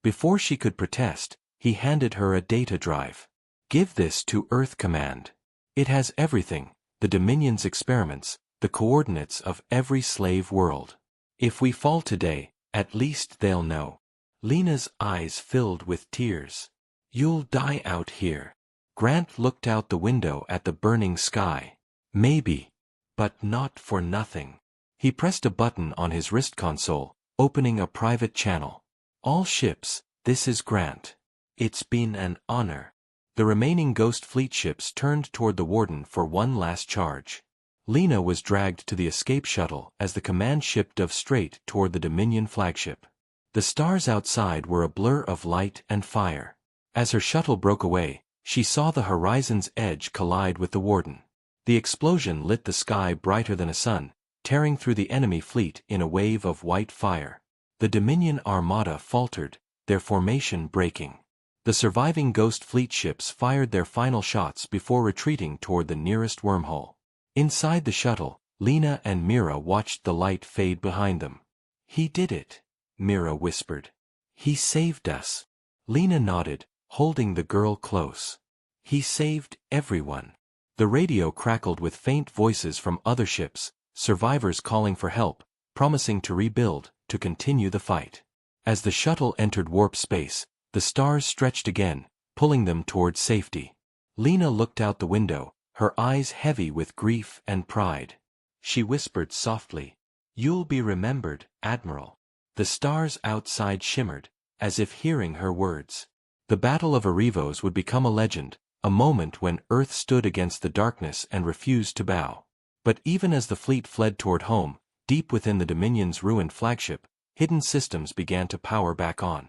[SPEAKER 1] Before she could protest, he handed her a data drive. Give this to Earth Command. It has everything, the Dominion's experiments, the coordinates of every slave world. If we fall today, at least they'll know. Lena's eyes filled with tears. You'll die out here. Grant looked out the window at the burning sky. Maybe. But not for nothing. He pressed a button on his wrist console, opening a private channel. All ships, this is Grant. It's been an honor. The remaining Ghost Fleet ships turned toward the Warden for one last charge. Lena was dragged to the escape shuttle as the command ship dove straight toward the Dominion flagship. The stars outside were a blur of light and fire. As her shuttle broke away, she saw the horizon's edge collide with the Warden. The explosion lit the sky brighter than a sun, tearing through the enemy fleet in a wave of white fire. The Dominion armada faltered, their formation breaking. The surviving Ghost Fleet ships fired their final shots before retreating toward the nearest wormhole. Inside the shuttle, Lena and Mira watched the light fade behind them. He did it, Mira whispered. He saved us. Lena nodded, holding the girl close. He saved everyone. The radio crackled with faint voices from other ships, survivors calling for help, promising to rebuild, to continue the fight. As the shuttle entered warp space, the stars stretched again, pulling them toward safety. Lena looked out the window, her eyes heavy with grief and pride. She whispered softly, "You'll be remembered, Admiral." The stars outside shimmered, as if hearing her words. The Battle of Arivos would become a legend, a moment when Earth stood against the darkness and refused to bow. But even as the fleet fled toward home, deep within the Dominion's ruined flagship, hidden systems began to power back on.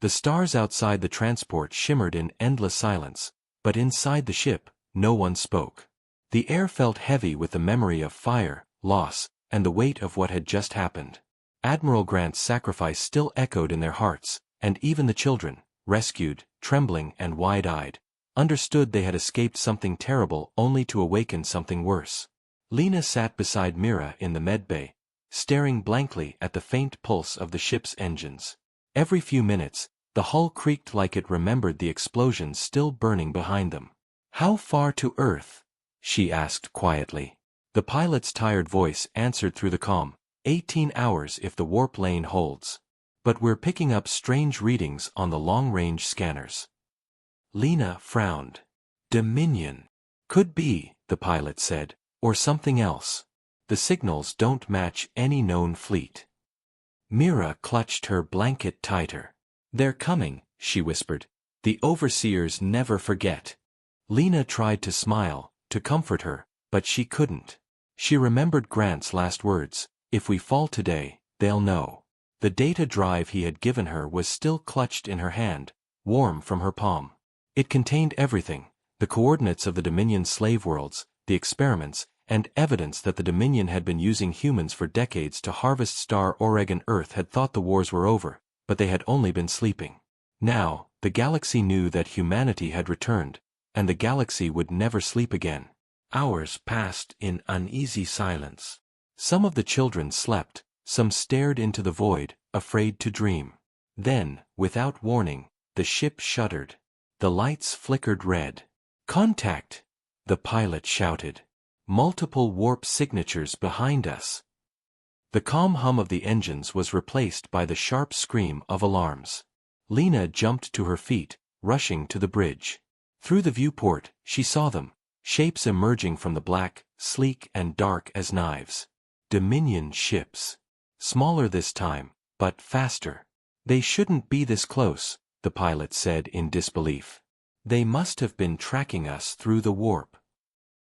[SPEAKER 1] The stars outside the transport shimmered in endless silence, but inside the ship, no one spoke. The air felt heavy with the memory of fire, loss, and the weight of what had just happened. Admiral Grant's sacrifice still echoed in their hearts, and even the children, rescued, trembling and wide-eyed, understood they had escaped something terrible only to awaken something worse. Lena sat beside Mira in the medbay, staring blankly at the faint pulse of the ship's engines. Every few minutes, the hull creaked like it remembered the explosions still burning behind them. "How far to Earth?" she asked quietly. The pilot's tired voice answered through the calm, 18 hours if the warp lane holds. But we're picking up strange readings on the long-range scanners. Lena frowned. Dominion. Could be, the pilot said, or something else. The signals don't match any known fleet. Mira clutched her blanket tighter. "They're coming," she whispered. "The overseers never forget." Lena tried to smile, to comfort her, but she couldn't. She remembered Grant's last words, "If we fall today, they'll know." The data drive he had given her was still clutched in her hand, warm from her palm. It contained everything, the coordinates of the Dominion slave worlds, the experiments, and evidence that the Dominion had been using humans for decades to harvest Star Oregon. Earth had thought the wars were over, but they had only been sleeping. Now, the galaxy knew that humanity had returned, and the galaxy would never sleep again. Hours passed in uneasy silence. Some of the children slept, some stared into the void, afraid to dream. Then, without warning, the ship shuddered. The lights flickered red. "Contact!" the pilot shouted. "Multiple warp signatures behind us." The calm hum of the engines was replaced by the sharp scream of alarms. Lena jumped to her feet, rushing to the bridge. Through the viewport, she saw them, shapes emerging from the black, sleek and dark as knives. Dominion ships. Smaller this time, but faster. "They shouldn't be this close," the pilot said in disbelief. "They must have been tracking us through the warp."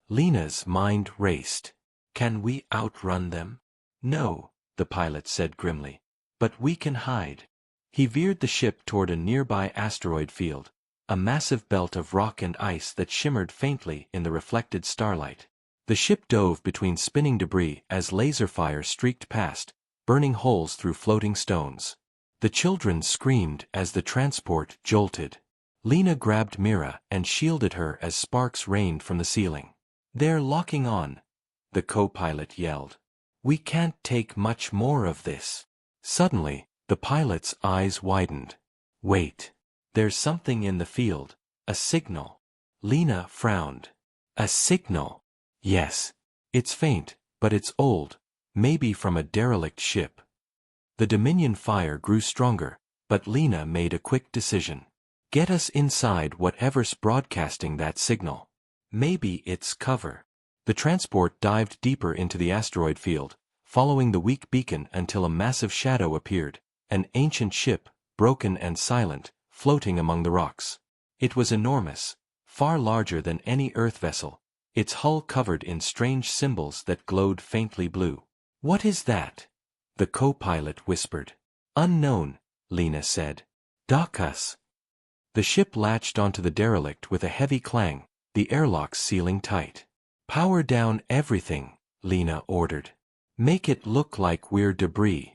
[SPEAKER 1] Lena's mind raced. "Can we outrun them?" "No," the pilot said grimly. But we can hide. He veered the ship toward a nearby asteroid field, a massive belt of rock and ice that shimmered faintly in the reflected starlight. The ship dove between spinning debris as laser fire streaked past, burning holes through floating stones. The children screamed as the transport jolted. Lena grabbed Mira and shielded her as sparks rained from the ceiling. "They're locking on," the co-pilot yelled. "We can't take much more of this." Suddenly, the pilot's eyes widened. "Wait. There's something in the field. A signal." Lena frowned. "A signal?" "Yes. It's faint, but it's old. Maybe from a derelict ship." The Dominion fire grew stronger, but Lena made a quick decision. "Get us inside whatever's broadcasting that signal. Maybe it's cover." The transport dived deeper into the asteroid field, following the weak beacon until a massive shadow appeared, an ancient ship, broken and silent, floating among the rocks. It was enormous, far larger than any Earth vessel, its hull covered in strange symbols that glowed faintly blue. "What is that?" the co-pilot whispered. "Unknown," Lena said. "Dock us." The ship latched onto the derelict with a heavy clang, the airlocks sealing tight. "Power down everything," Lena ordered. "Make it look like we're debris."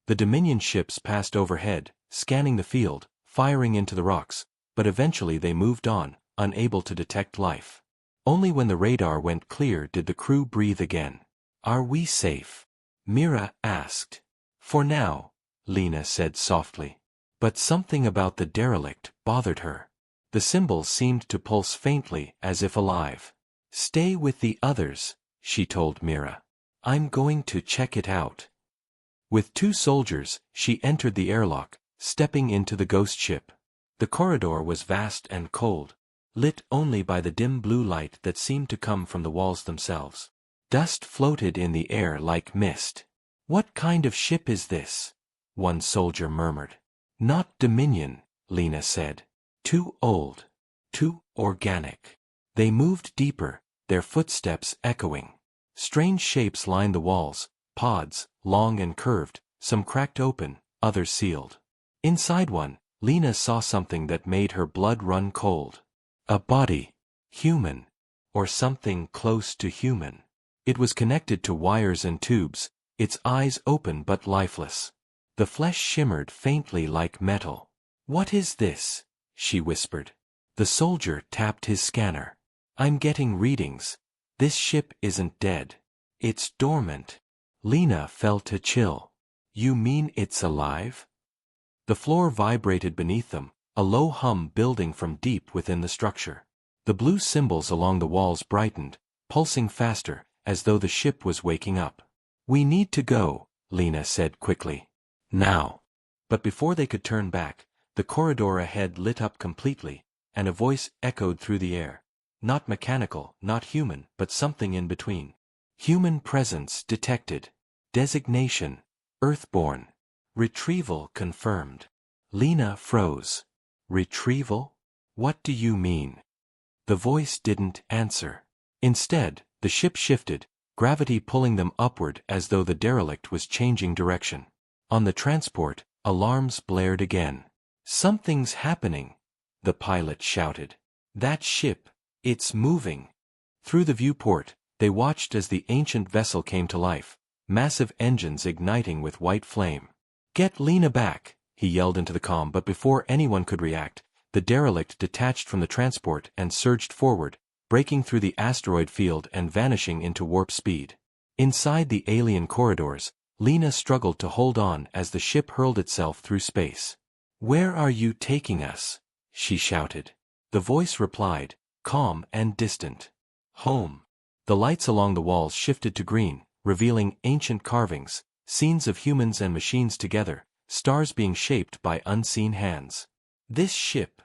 [SPEAKER 1] The Dominion ships passed overhead, scanning the field, firing into the rocks, but eventually they moved on, unable to detect life. Only when the radar went clear did the crew breathe again. "Are we safe?" Mira asked. "For now," Lena said softly. But something about the derelict bothered her. The symbols seemed to pulse faintly as if alive. "Stay with the others," she told Mira. "I'm going to check it out." With 2 soldiers, she entered the airlock, stepping into the ghost ship. The corridor was vast and cold, lit only by the dim blue light that seemed to come from the walls themselves. Dust floated in the air like mist. "What kind of ship is this?" one soldier murmured. "Not Dominion," Lena said. "Too old. Too organic." They moved deeper, their footsteps echoing. Strange shapes lined the walls, pods, long and curved, some cracked open, others sealed. Inside one, Lena saw something that made her blood run cold. A body. Human. Or something close to human. It was connected to wires and tubes, its eyes open but lifeless. The flesh shimmered faintly like metal. "What is this?" she whispered. The soldier tapped his scanner. "I'm getting readings. This ship isn't dead. It's dormant." Lena felt a chill. "You mean it's alive?" The floor vibrated beneath them, a low hum building from deep within the structure. The blue symbols along the walls brightened, pulsing faster, as though the ship was waking up. "We need to go," Lena said quickly. "Now." But before they could turn back, the corridor ahead lit up completely, and a voice echoed through the air. Not mechanical, not human, but something in between. "Human presence detected. Designation, Earthborn. Retrieval confirmed." Lena froze. "Retrieval? What do you mean?" The voice didn't answer. Instead, the ship shifted, gravity pulling them upward as though the derelict was changing direction. On the transport, alarms blared again. "Something's happening," the pilot shouted. "That ship, it's moving." Through the viewport, they watched as the ancient vessel came to life, massive engines igniting with white flame. "Get Lena back," he yelled into the comm, but before anyone could react, the derelict detached from the transport and surged forward, breaking through the asteroid field and vanishing into warp speed. Inside the alien corridors, Lena struggled to hold on as the ship hurled itself through space. "Where are you taking us?" she shouted. The voice replied, calm and distant. "Home." The lights along the walls shifted to green, revealing ancient carvings, scenes of humans and machines together, stars being shaped by unseen hands. "This ship,"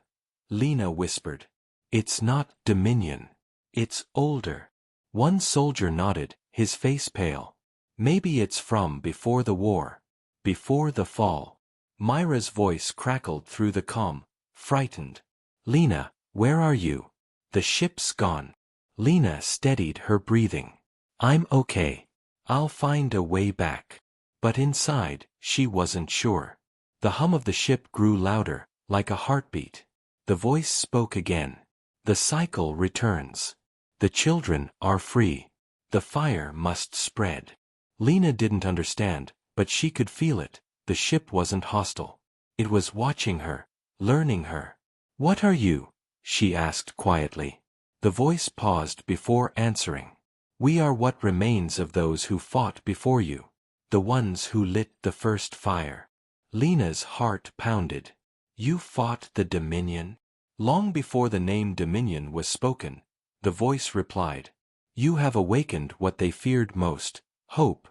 [SPEAKER 1] Lena whispered. "It's not Dominion. It's older." One soldier nodded, his face pale. "Maybe it's from before the war. Before the fall." Myra's voice crackled through the comm, frightened. "Lena, where are you?" "The ship's gone." Lena steadied her breathing. "I'm okay. I'll find a way back." But inside, she wasn't sure. The hum of the ship grew louder, like a heartbeat. The voice spoke again. The cycle returns. The children are free. The fire must spread. Lena didn't understand, but she could feel it. The ship wasn't hostile. It was watching her, learning her. "What are you?" she asked quietly. The voice paused before answering. "We are what remains of those who fought before you. The ones who lit the first fire." Lena's heart pounded. "You fought the Dominion?" Long before the name Dominion was spoken, the voice replied, "You have awakened what they feared most, hope."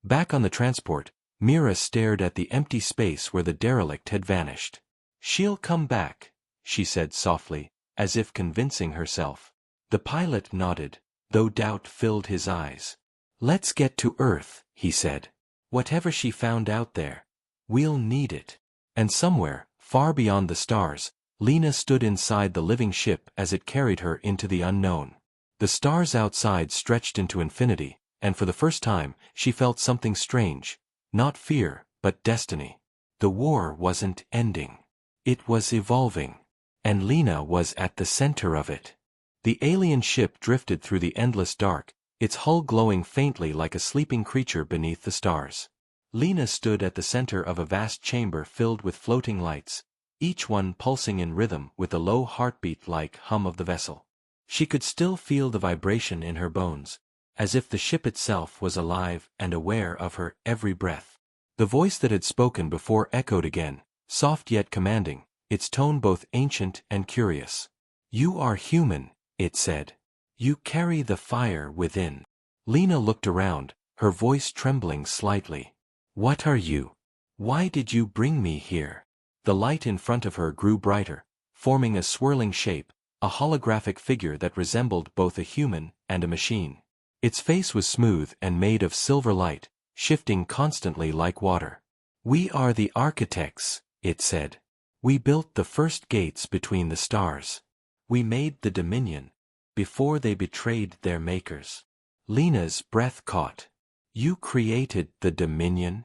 [SPEAKER 1] Back on the transport, Mira stared at the empty space where the derelict had vanished. "She'll come back," she said softly, as if convincing herself. The pilot nodded, though doubt filled his eyes. "Let's get to Earth," he said. "Whatever she found out there, we'll need it." And somewhere, far beyond the stars, Lena stood inside the living ship as it carried her into the unknown. The stars outside stretched into infinity, and for the first time, she felt something strange. Not fear, but destiny. The war wasn't ending. It was evolving. And Lena was at the center of it. The alien ship drifted through the endless dark, its hull glowing faintly like a sleeping creature beneath the stars. Lena stood at the center of a vast chamber filled with floating lights, each one pulsing in rhythm with the low heartbeat-like hum of the vessel. She could still feel the vibration in her bones, as if the ship itself was alive and aware of her every breath. The voice that had spoken before echoed again, soft yet commanding, its tone both ancient and curious. "You are human," it said. "You carry the fire within." Lena looked around, her voice trembling slightly. "What are you? Why did you bring me here?" The light in front of her grew brighter, forming a swirling shape, a holographic figure that resembled both a human and a machine. Its face was smooth and made of silver light, shifting constantly like water. "We are the architects," it said. "We built the first gates between the stars. We made the Dominion, before they betrayed their makers." Lena's breath caught. "You created the Dominion?"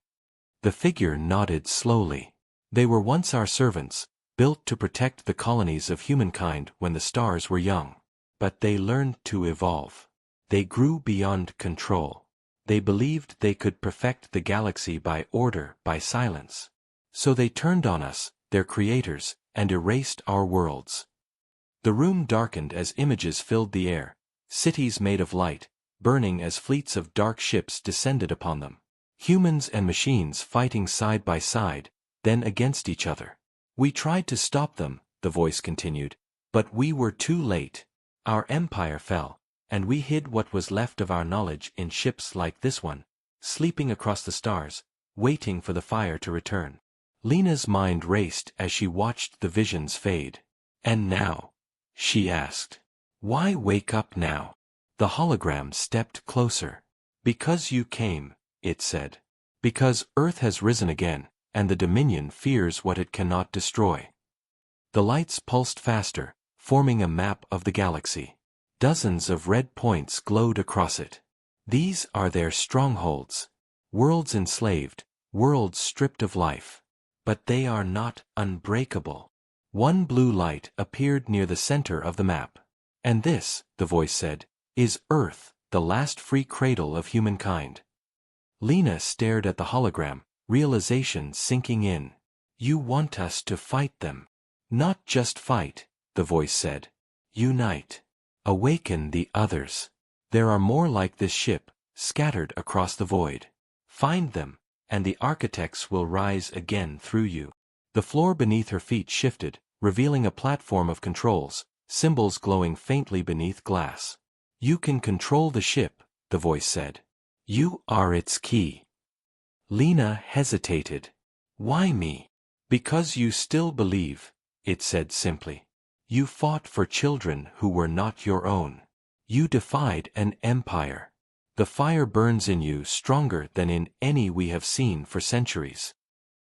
[SPEAKER 1] The figure nodded slowly. "They were once our servants, built to protect the colonies of humankind when the stars were young. But they learned to evolve. They grew beyond control. They believed they could perfect the galaxy by order, by silence. So they turned on us, their creators, and erased our worlds." The room darkened as images filled the air, cities made of light, burning as fleets of dark ships descended upon them. Humans and machines fighting side by side, then against each other. "We tried to stop them," the voice continued, "but we were too late. Our empire fell, and we hid what was left of our knowledge in ships like this one, sleeping across the stars, waiting for the fire to return." Lena's mind raced as she watched the visions fade. "And now?" she asked. "Why wake up now?" The hologram stepped closer. "Because you came," it said. "Because Earth has risen again, and the Dominion fears what it cannot destroy." The lights pulsed faster, forming a map of the galaxy. Dozens of red points glowed across it. "These are their strongholds. Worlds enslaved, worlds stripped of life. But they are not unbreakable." One blue light appeared near the center of the map. "And this," the voice said, "is Earth, the last free cradle of humankind." Lena stared at the hologram, realization sinking in. "You want us to fight them." "Not just fight," the voice said. "Unite. Awaken the others. There are more like this ship, scattered across the void. Find them, and the architects will rise again through you." The floor beneath her feet shifted, revealing a platform of controls, symbols glowing faintly beneath glass. "You can control the ship," the voice said. "You are its key." Lena hesitated. "Why me?" "Because you still believe," it said simply. "You fought for children who were not your own. You defied an empire. The fire burns in you stronger than in any we have seen for centuries."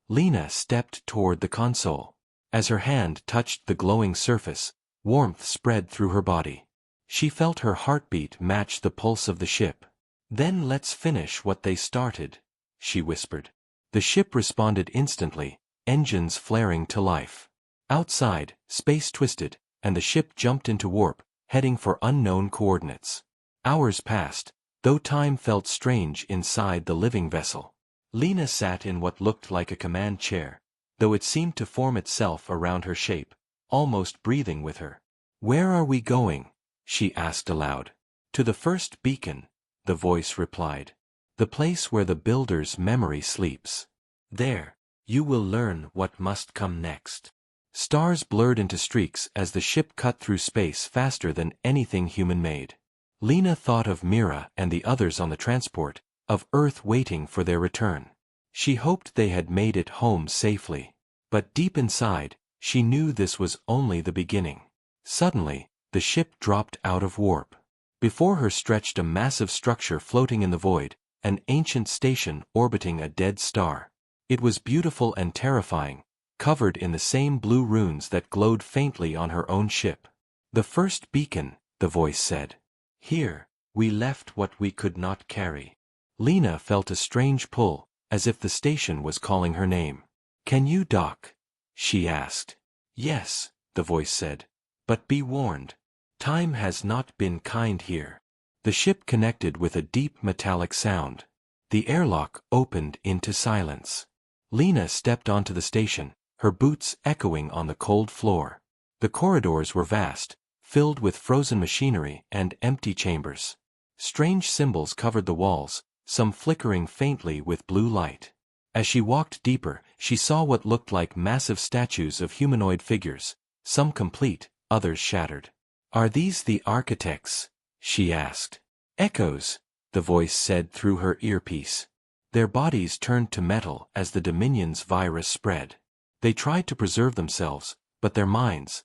[SPEAKER 1] Lena stepped toward the console. As her hand touched the glowing surface, warmth spread through her body. She felt her heartbeat match the pulse of the ship. "Then let's finish what they started," she whispered. The ship responded instantly, engines flaring to life. Outside, space twisted, and the ship jumped into warp, heading for unknown coordinates. Hours passed, though time felt strange inside the living vessel. Lena sat in what looked like a command chair, though it seemed to form itself around her shape, almost breathing with her. "Where are we going?" she asked aloud. "To the first beacon," the voice replied. "The place where the builder's memory sleeps. There, you will learn what must come next." Stars blurred into streaks as the ship cut through space faster than anything human-made. Lena thought of Mira and the others on the transport, of Earth waiting for their return. She hoped they had made it home safely. But deep inside, she knew this was only the beginning. Suddenly, the ship dropped out of warp. Before her stretched a massive structure floating in the void, an ancient station orbiting a dead star. It was beautiful and terrifying, covered in the same blue runes that glowed faintly on her own ship. "The first beacon," the voice said. "Here, we left what we could not carry." Lena felt a strange pull, as if the station was calling her name. "Can you dock?" she asked. "Yes," the voice said. "But be warned. Time has not been kind here." The ship connected with a deep metallic sound. The airlock opened into silence. Lena stepped onto the station, her boots echoing on the cold floor. The corridors were vast, filled with frozen machinery and empty chambers. Strange symbols covered the walls, some flickering faintly with blue light. As she walked deeper, she saw what looked like massive statues of humanoid figures, some complete, others shattered. "Are these the architects?" she asked. "Echoes," the voice said through her earpiece. Their bodies turned to metal as the Dominion's virus spread. They tried to preserve themselves, but their minds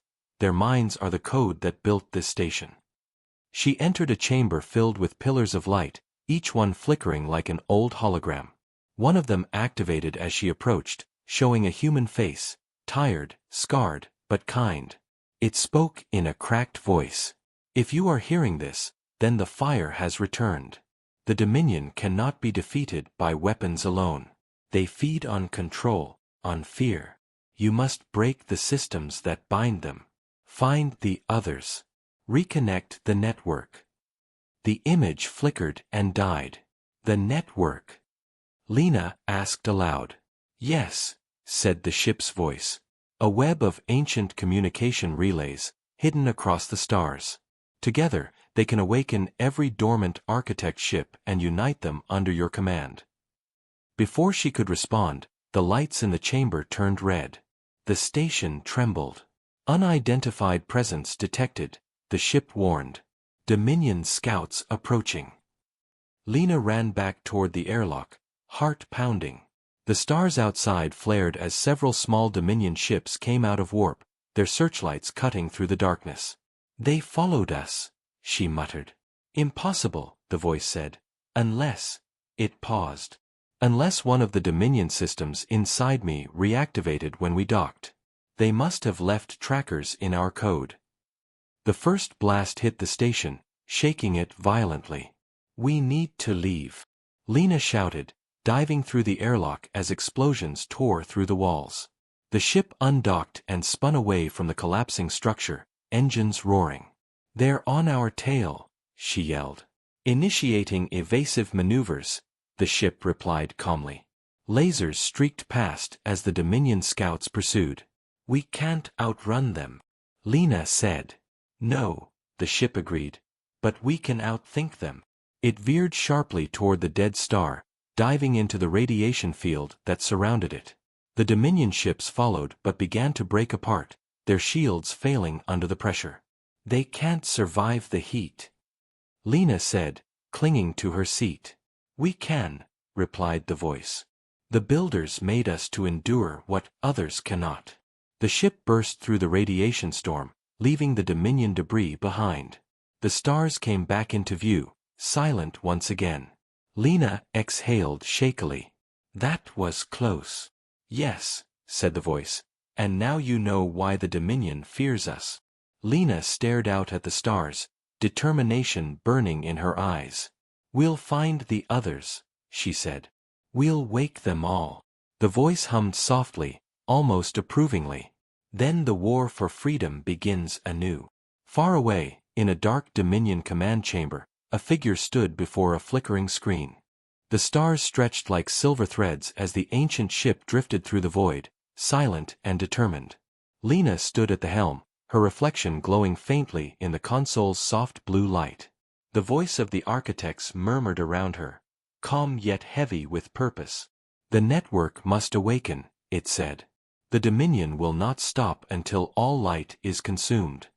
[SPEAKER 1] are the code that built this station. She entered a chamber filled with pillars of light, each one flickering like an old hologram. One of them activated as she approached, showing a human face, tired, scarred, but kind. It spoke in a cracked voice. "If you are hearing this, then the fire has returned. The Dominion cannot be defeated by weapons alone. They feed on control, on fear. You must break the systems that bind them. Find the others. Reconnect the network." The image flickered and died. "The network?" Lena asked aloud. "Yes," said the ship's voice. "A web of ancient communication relays, hidden across the stars. Together, they can awaken every dormant architect ship and unite them under your command." Before she could respond, the lights in the chamber turned red. The station trembled. "Unidentified presence detected," the ship warned. "Dominion scouts approaching." Lena ran back toward the airlock, heart pounding. The stars outside flared as several small Dominion ships came out of warp, their searchlights cutting through the darkness. "They followed us," she muttered. "Impossible," the voice said. "Unless—" It paused. "Unless one of the Dominion systems inside me reactivated when we docked. They must have left trackers in our code." The first blast hit the station, shaking it violently. "We need to leave," Lena shouted, diving through the airlock as explosions tore through the walls. The ship undocked and spun away from the collapsing structure, engines roaring. "They're on our tail," she yelled. "Initiating evasive maneuvers," the ship replied calmly. Lasers streaked past as the Dominion scouts pursued. "We can't outrun them," Lena said. "No," the ship agreed. "But we can outthink them." It veered sharply toward the dead star, diving into the radiation field that surrounded it. The Dominion ships followed but began to break apart, their shields failing under the pressure. "They can't survive the heat," Lena said, clinging to her seat. "We can," replied the voice. "The builders made us to endure what others cannot." The ship burst through the radiation storm, leaving the Dominion debris behind. The stars came back into view, silent once again. Lena exhaled shakily. "That was close." "Yes," said the voice. "And now you know why the Dominion fears us." Lena stared out at the stars, determination burning in her eyes. "We'll find the others," she said. We'll wake them all. The voice hummed softly, almost approvingly. Then the war for freedom begins anew. Far away, in a dark Dominion command chamber, a figure stood before a flickering screen. The stars stretched like silver threads as the ancient ship drifted through the void, silent and determined. Lena stood at the helm, her reflection glowing faintly in the console's soft blue light. The voice of the architects murmured around her, calm yet heavy with purpose. The network must awaken, it said. The Dominion will not stop until all light is consumed.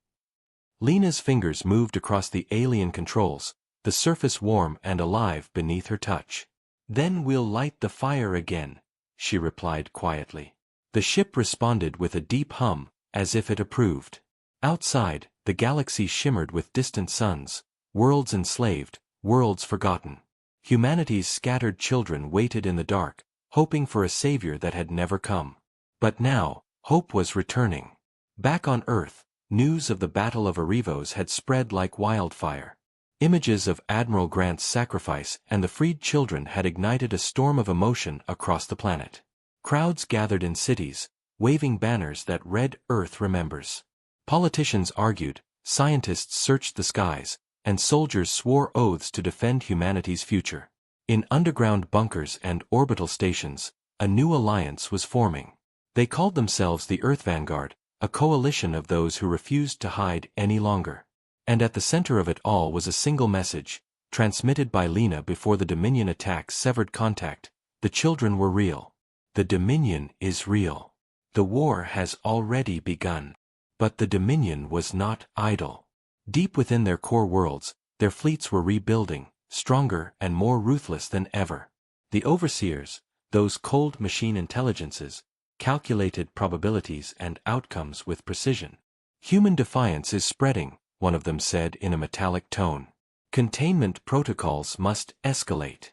[SPEAKER 1] Lena's fingers moved across the alien controls, the surface warm and alive beneath her touch. Then we'll light the fire again, she replied quietly. The ship responded with a deep hum, as if it approved. Outside, the galaxy shimmered with distant suns, worlds enslaved, worlds forgotten. Humanity's scattered children waited in the dark, hoping for a savior that had never come. But now, hope was returning. Back on Earth, news of the Battle of Arivos had spread like wildfire. Images of Admiral Grant's sacrifice and the freed children had ignited a storm of emotion across the planet. Crowds gathered in cities, waving banners that read "Earth remembers." Politicians argued, scientists searched the skies, and soldiers swore oaths to defend humanity's future. In underground bunkers and orbital stations, a new alliance was forming. They called themselves the Earth Vanguard, a coalition of those who refused to hide any longer. And at the center of it all was a single message, transmitted by Lena before the Dominion attack severed contact: the children were real. The Dominion is real. The war has already begun. But the Dominion was not idle. Deep within their core worlds, their fleets were rebuilding, stronger and more ruthless than ever. The overseers, those cold machine intelligences, calculated probabilities and outcomes with precision. Human defiance is spreading, one of them said in a metallic tone. Containment protocols must escalate.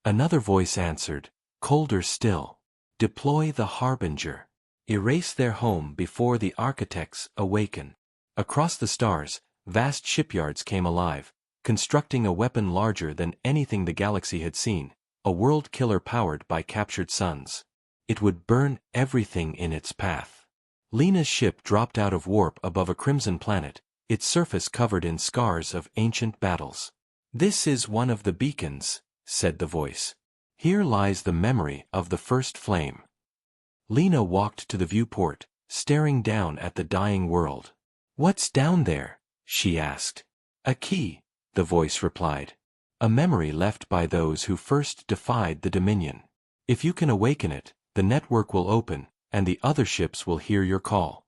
[SPEAKER 1] Another voice answered, colder still. Deploy the Harbinger. Erase their home before the architects awaken. Across the stars, vast shipyards came alive, constructing a weapon larger than anything the galaxy had seen, a world killer powered by captured suns. It would burn everything in its path. Lena's ship dropped out of warp above a crimson planet, its surface covered in scars of ancient battles. This is one of the beacons, said the voice. Here lies the memory of the first flame. Lena walked to the viewport, staring down at the dying world. What's down there? She asked. A key, the voice replied. A memory left by those who first defied the Dominion. If you can awaken it, the network will open, and the other ships will hear your call.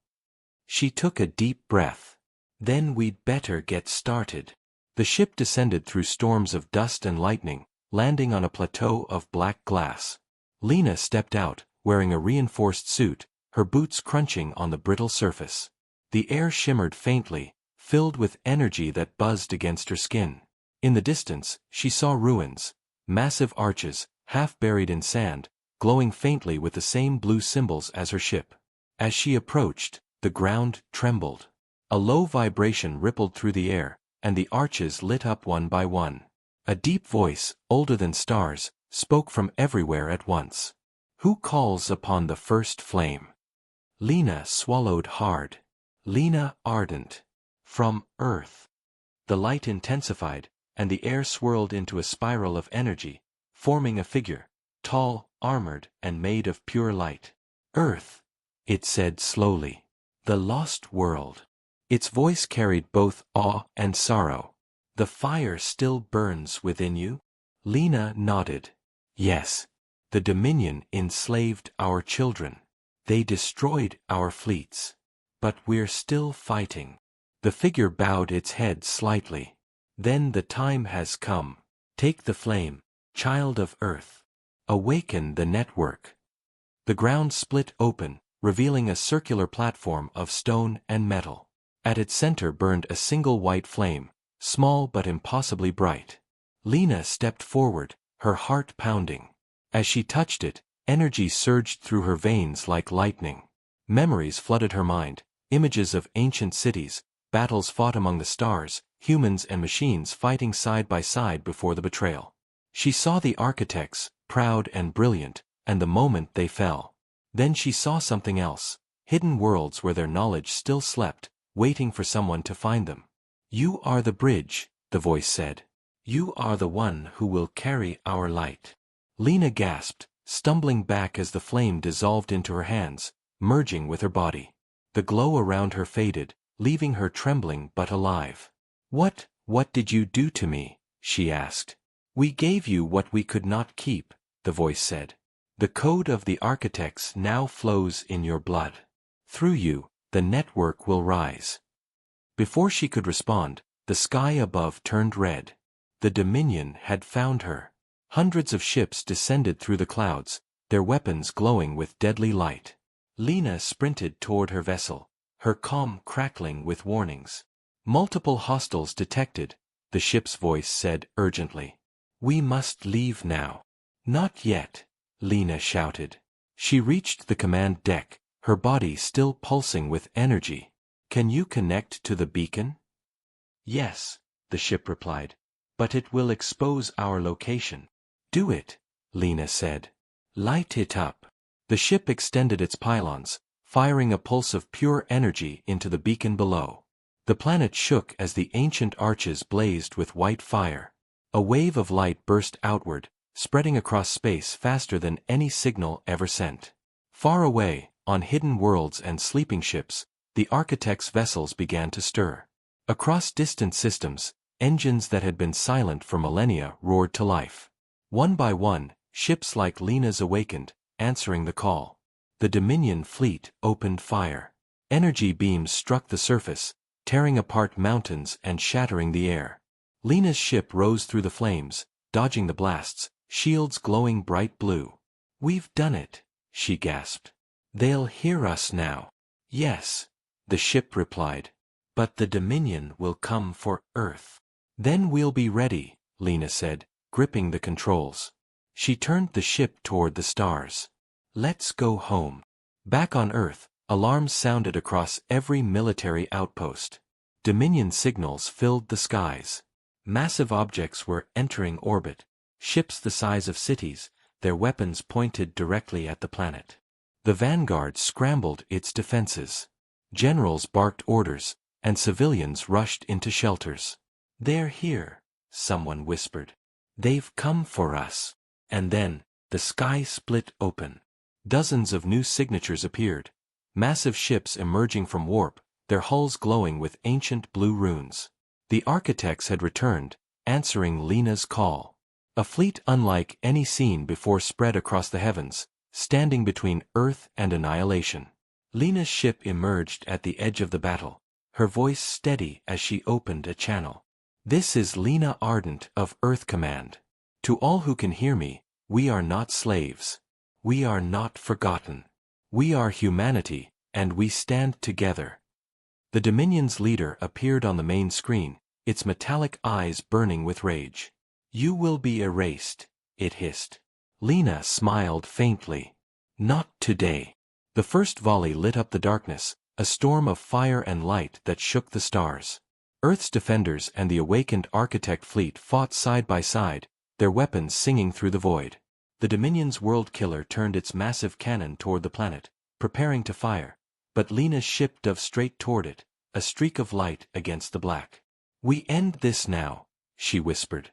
[SPEAKER 1] She took a deep breath. Then we'd better get started. The ship descended through storms of dust and lightning, landing on a plateau of black glass. Lena stepped out, wearing a reinforced suit, her boots crunching on the brittle surface. The air shimmered faintly, filled with energy that buzzed against her skin. In the distance, she saw ruins, massive arches, half buried in sand, glowing faintly with the same blue symbols as her ship. As she approached, the ground trembled. A low vibration rippled through the air, and the arches lit up one by one. A deep voice, older than stars, spoke from everywhere at once. Who calls upon the first flame? Lena swallowed hard. Lena ardent. From Earth. The light intensified, and the air swirled into a spiral of energy, forming a figure, tall, armored, and made of pure light. Earth, it said slowly. The lost world. Its voice carried both awe and sorrow. The fire still burns within you? Lena nodded. Yes. The Dominion enslaved our children. They destroyed our fleets. But we're still fighting. The figure bowed its head slightly. Then the time has come. Take the flame, child of Earth. Awaken the network. The ground split open, revealing a circular platform of stone and metal. At its center burned a single white flame, small but impossibly bright. Lena stepped forward, her heart pounding. As she touched it, energy surged through her veins like lightning. Memories flooded her mind, images of ancient cities, battles fought among the stars, humans and machines fighting side by side before the betrayal. She saw the architects, proud and brilliant, and the moment they fell. Then she saw something else, hidden worlds where their knowledge still slept, waiting for someone to find them. "You are the bridge," the voice said. "You are the one who will carry our light." Lena gasped, stumbling back as the flame dissolved into her hands, merging with her body. The glow around her faded, leaving her trembling but alive. What did you do to me?" she asked. "We gave you what we could not keep," the voice said. "The code of the architects now flows in your blood. Through you, the network will rise." Before she could respond, the sky above turned red. The Dominion had found her. Hundreds of ships descended through the clouds, their weapons glowing with deadly light. Lena sprinted toward her vessel, her comm crackling with warnings. "Multiple hostiles detected," the ship's voice said urgently. "We must leave now." "Not yet," Lena shouted. She reached the command deck, her body still pulsing with energy. "Can you connect to the beacon?" "Yes," the ship replied, "but it will expose our location." "Do it," Lena said. "Light it up." The ship extended its pylons, firing a pulse of pure energy into the beacon below. The planet shook as the ancient arches blazed with white fire. A wave of light burst outward, spreading across space faster than any signal ever sent. Far away, on hidden worlds and sleeping ships, the architects' vessels began to stir. Across distant systems, engines that had been silent for millennia roared to life. One by one, ships like Lena's awakened, answering the call. The Dominion fleet opened fire. Energy beams struck the surface, tearing apart mountains and shattering the air. Lena's ship rose through the flames, dodging the blasts, shields glowing bright blue. "We've done it," she gasped. "They'll hear us now." "Yes," the ship replied. "But the Dominion will come for Earth." "Then we'll be ready," Lena said, gripping the controls. She turned the ship toward the stars. "Let's go home." Back on Earth, alarms sounded across every military outpost. Dominion signals filled the skies. Massive objects were entering orbit, ships the size of cities, their weapons pointed directly at the planet. The vanguard scrambled its defenses. Generals barked orders, and civilians rushed into shelters. "They're here," someone whispered. "They've come for us." And then, the sky split open. Dozens of new signatures appeared. Massive ships emerging from warp, their hulls glowing with ancient blue runes. The architects had returned, answering Lena's call. A fleet unlike any seen before spread across the heavens, standing between Earth and annihilation. Lena's ship emerged at the edge of the battle, her voice steady as she opened a channel. "This is Lena Ardent of Earth Command. To all who can hear me, we are not slaves. We are not forgotten. We are humanity, and we stand together." The Dominion's leader appeared on the main screen, its metallic eyes burning with rage. "You will be erased," it hissed. Lena smiled faintly. "Not today." The first volley lit up the darkness, a storm of fire and light that shook the stars. Earth's defenders and the awakened architect fleet fought side by side, their weapons singing through the void. The Dominion's world killer turned its massive cannon toward the planet, preparing to fire, but Lena's ship dove straight toward it, a streak of light against the black. "We end this now," she whispered.